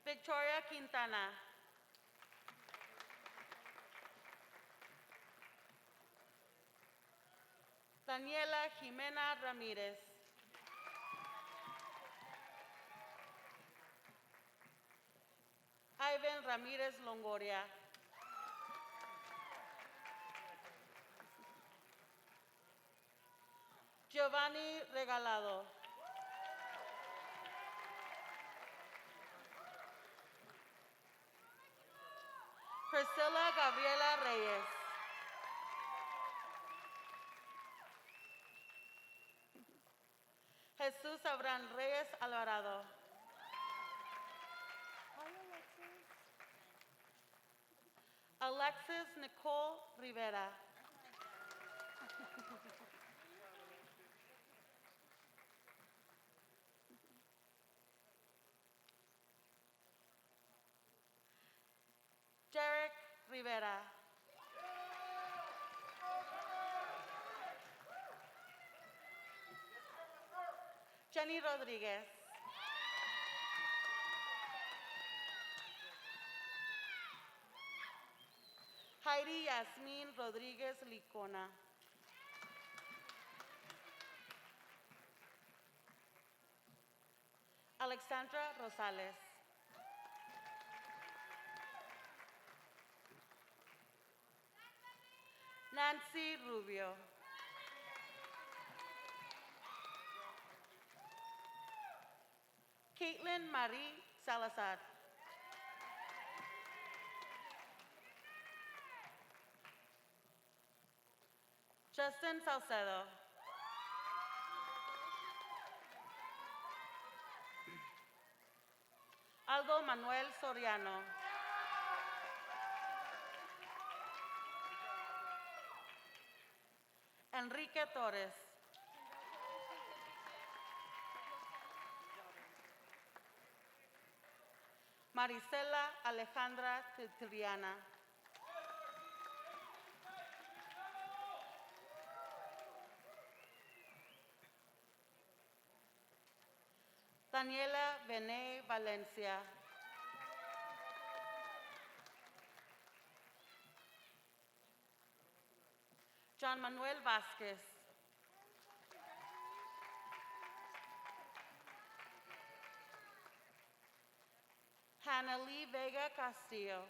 Victoria Quintana. Daniela Jimena Ramirez. Ivan Ramirez Longoria. Giovanni Regalado. Priscilla Gabriela Reyes. Jesús Abraham Reyes Alvarado. Alexis Nicole Rivera. Derek Rivera. Jenny Rodriguez. Heidi Yasmin Rodriguez Licona. Alexandra Rosales. Nancy Rubio. Caitlin Marie Salazar. Justin Salcedo. Aldo Manuel Soriano. Enrique Torres. Marisela Alejandra Triana. Daniela Bené Valencia. John Manuel Vázquez. Hannah Lee Vega Castillo.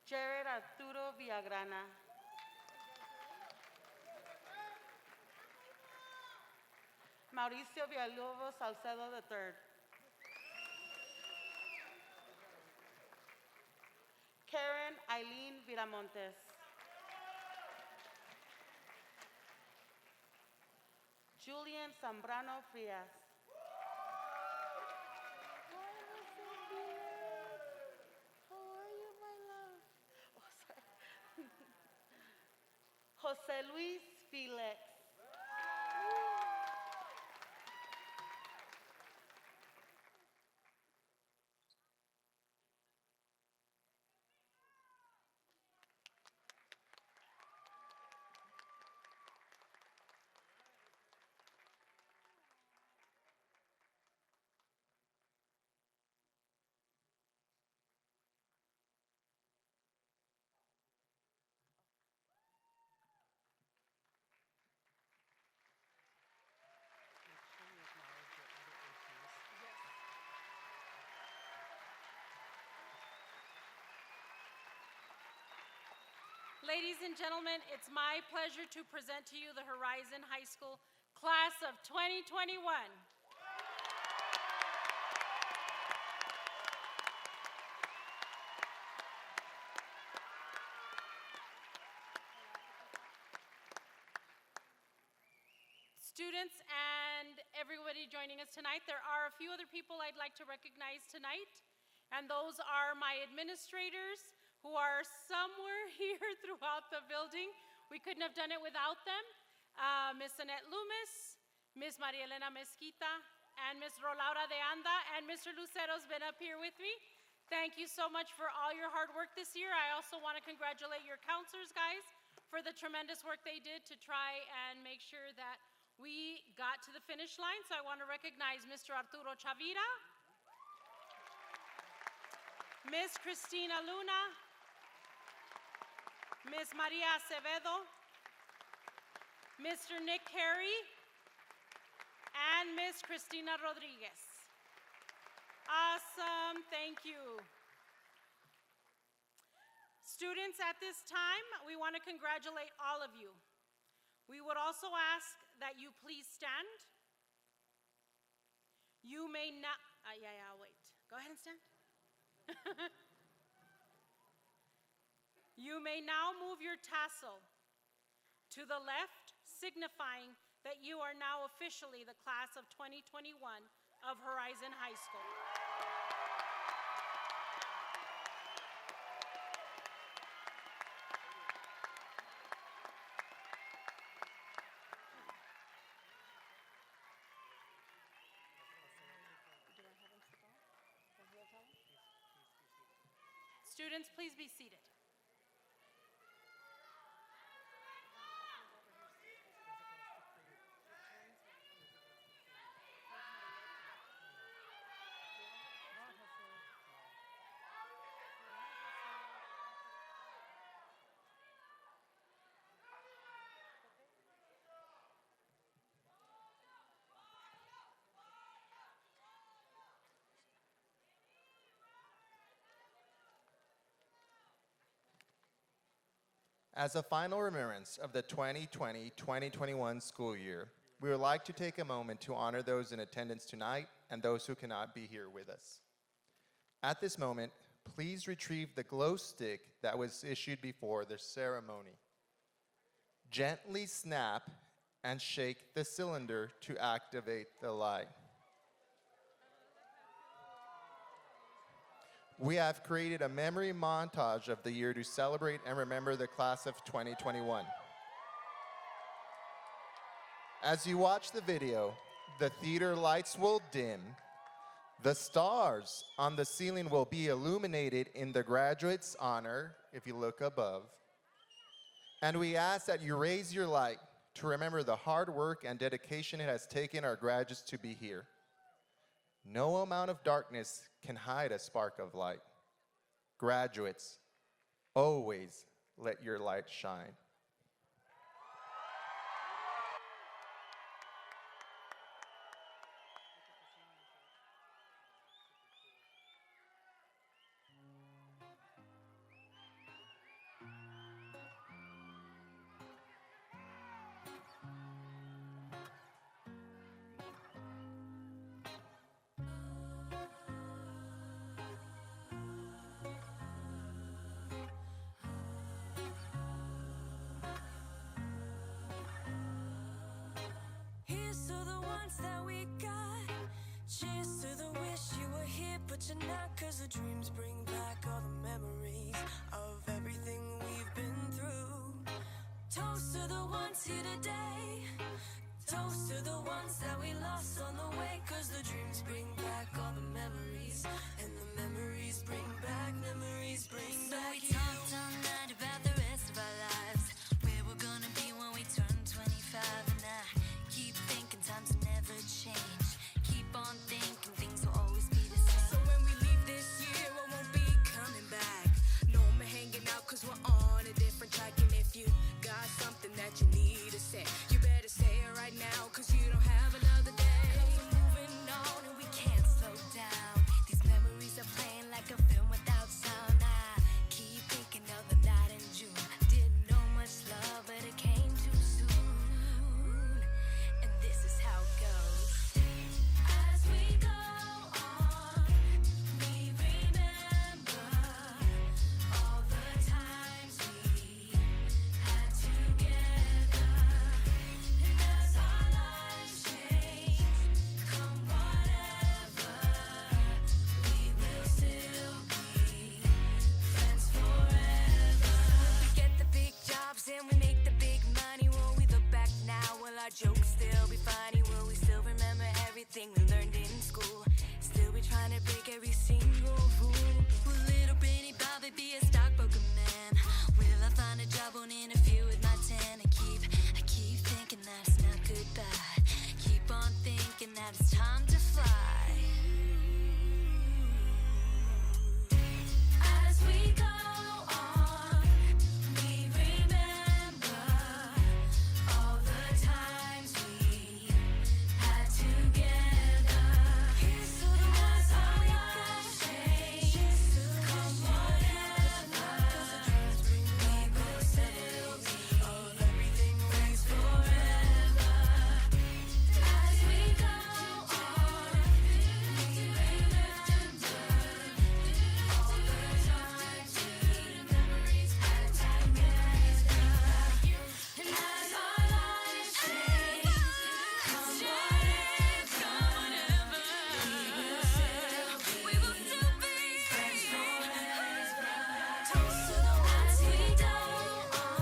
Jared Arturo Villagrana. Mauricio Villalobos Salcedo III. Karen Eileen Viramontes. Julian Zambrano Frias. How are you, my love? Oh, sorry. Jose Luis Felix. Ladies and gentlemen, it's my pleasure to present to you the Horizon High School Class of 2021. Students and everybody joining us tonight, there are a few other people I'd like to recognize tonight, and those are my administrators, who are somewhere here throughout the building. We couldn't have done it without them. Miss Annette Loomis, Ms. Maria Elena Mezquita, and Ms. Rolaura de Anda, and Mr. Lucero's been up here with me. Thank you so much for all your hard work this year. I also want to congratulate your counselors, guys, for the tremendous work they did to try and make sure that we got to the finish line. So I want to recognize Mr. Arturo Chavira, Ms. Cristina Luna, Ms. Maria Acevedo, Mr. Nick Carey, and Ms. Cristina Rodriguez. Awesome, thank you. Students, at this time, we want to congratulate all of you. We would also ask that you please stand. You may not, wait. Go ahead and stand. You may now move your tassel to the left, signifying that you are now officially the class of 2021 of Horizon High School. Students, please be seated. As a final remembrance of the 2020-2021 school year, we would like to take a moment to honor those in attendance tonight and those who cannot be here with us. At this moment, please retrieve the glow stick that was issued before the ceremony. Gently snap and shake the cylinder to activate the light. We have created a memory montage of the year to celebrate and remember the class of 2021. As you watch the video, the theater lights will dim, the stars on the ceiling will be illuminated in the graduates' honor, if you look above, and we ask that you raise your light to remember the hard work and dedication it has taken our graduates to be here. No amount of darkness can hide a spark of light. Graduates, always let your light shine. Here's to the ones that we got. Cheers to the wish you were here, but you're not. 'Cause the dreams bring back all the memories of everything we've been through. Toast to the ones here today. Toast to the ones that we lost on the way. 'Cause the dreams bring back all the memories. And the memories bring back, memories bring back you. So we talked all night about the rest of our lives. Where we're gonna be when we turn 25. And I keep thinking times will never change. Keep on thinking things will always be the same. So when we leave this year, I won't be coming back. No more hanging out 'cause we're on a different track. And if you got something that you need to say, you better say it right now 'cause you don't have another day. 'Cause we're moving on and we can't slow down. These memories are playing like a film without sound. I keep thinking of the night in June. Didn't know much love, but it came too soon. And this is how it goes. As we go on, we remember all the times we had together. And as our lives change, come whatever, we will still be friends forever. We get the big jobs and we make the big money. When we look back now, will our jokes still be funny? Will we everything we learned in school. Still we trying to break every single rule. Will little Brainy Bobby be a stockbroker man? Will I find a job, won't interfere with my tan? I keep thinking that it's not goodbye. Keep on thinking that it's time to fly. As we go on, we remember all the times we had together. Here's to the ones our lives changed. Come whatever, we will still be of everything rings forever. As we go on, we remember all the times we memories had together. And as our lives change, come whatever, we will still be friends forever. Toast to the ones we go on.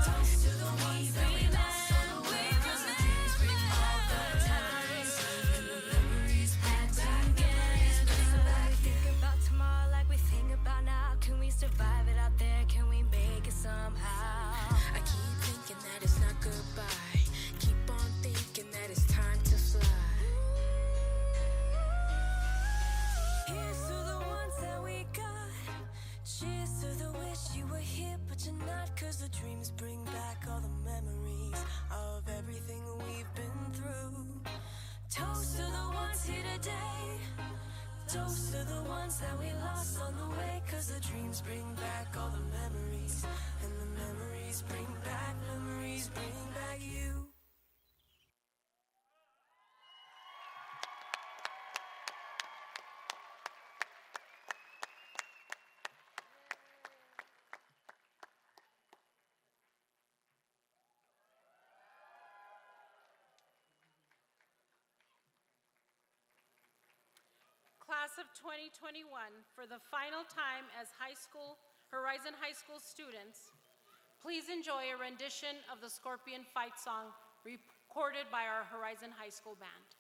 Toast to the ones that we lost on the way. 'Cause the dreams bring all the times and the memories had together. We think about tomorrow like we think about now. Can we survive it out there? Can we make it somehow? I keep thinking that it's not goodbye. Keep on thinking that it's time to fly. Here's to the ones that we got. Cheers to the wish you were here, but you're not. 'Cause the dreams bring back all the memories of everything we've been through. Toast to the ones here today. Toast to the ones that we lost on the way. 'Cause the dreams bring back all the memories. And the memories bring back you. Class of 2021, for the final time as Horizon High School students, please enjoy a rendition of the Scorpion Fight Song recorded by our Horizon High School band.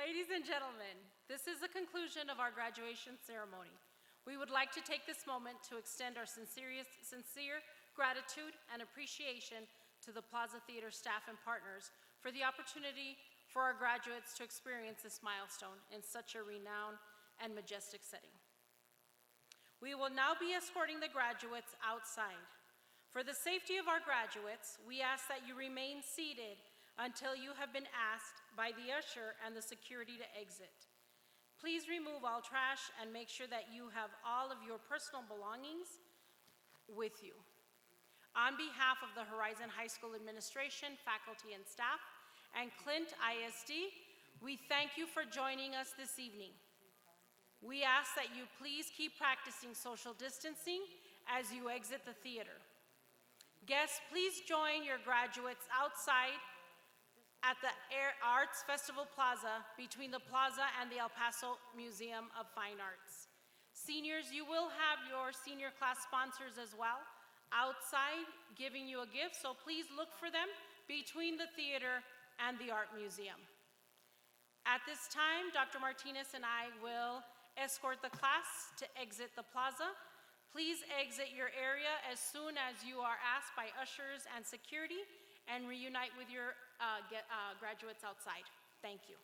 Ladies and gentlemen, this is the conclusion of our graduation ceremony. We would like to take this moment to extend our sincere gratitude and appreciation to the Plaza Theatre staff and partners for the opportunity for our graduates to experience this milestone in such a renowned and majestic setting. We will now be escorting the graduates outside. For the safety of our graduates, we ask that you remain seated until you have been asked by the usher and the security to exit. Please remove all trash and make sure that you have all of your personal belongings with you. On behalf of the Horizon High School administration, faculty, and staff, and Clint ISD, we thank you for joining us this evening. We ask that you please keep practicing social distancing as you exit the theater. Guests, please join your graduates outside at the Arts Festival Plaza between the plaza and the El Paso Museum of Fine Arts. Seniors, you will have your senior class sponsors as well outside giving you a gift, so please look for them between the theater and the Art Museum. At this time, Dr. Martinez and I will escort the class to exit the plaza. Please exit your area as soon as you are asked by ushers and security, and reunite with your graduates outside. Thank you.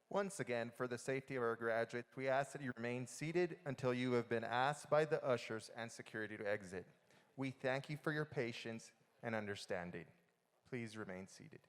Once again, for the safety of our graduates, we ask that you remain seated until you have been asked by the ushers and security to exit. We thank you for your patience and understanding. Please remain seated.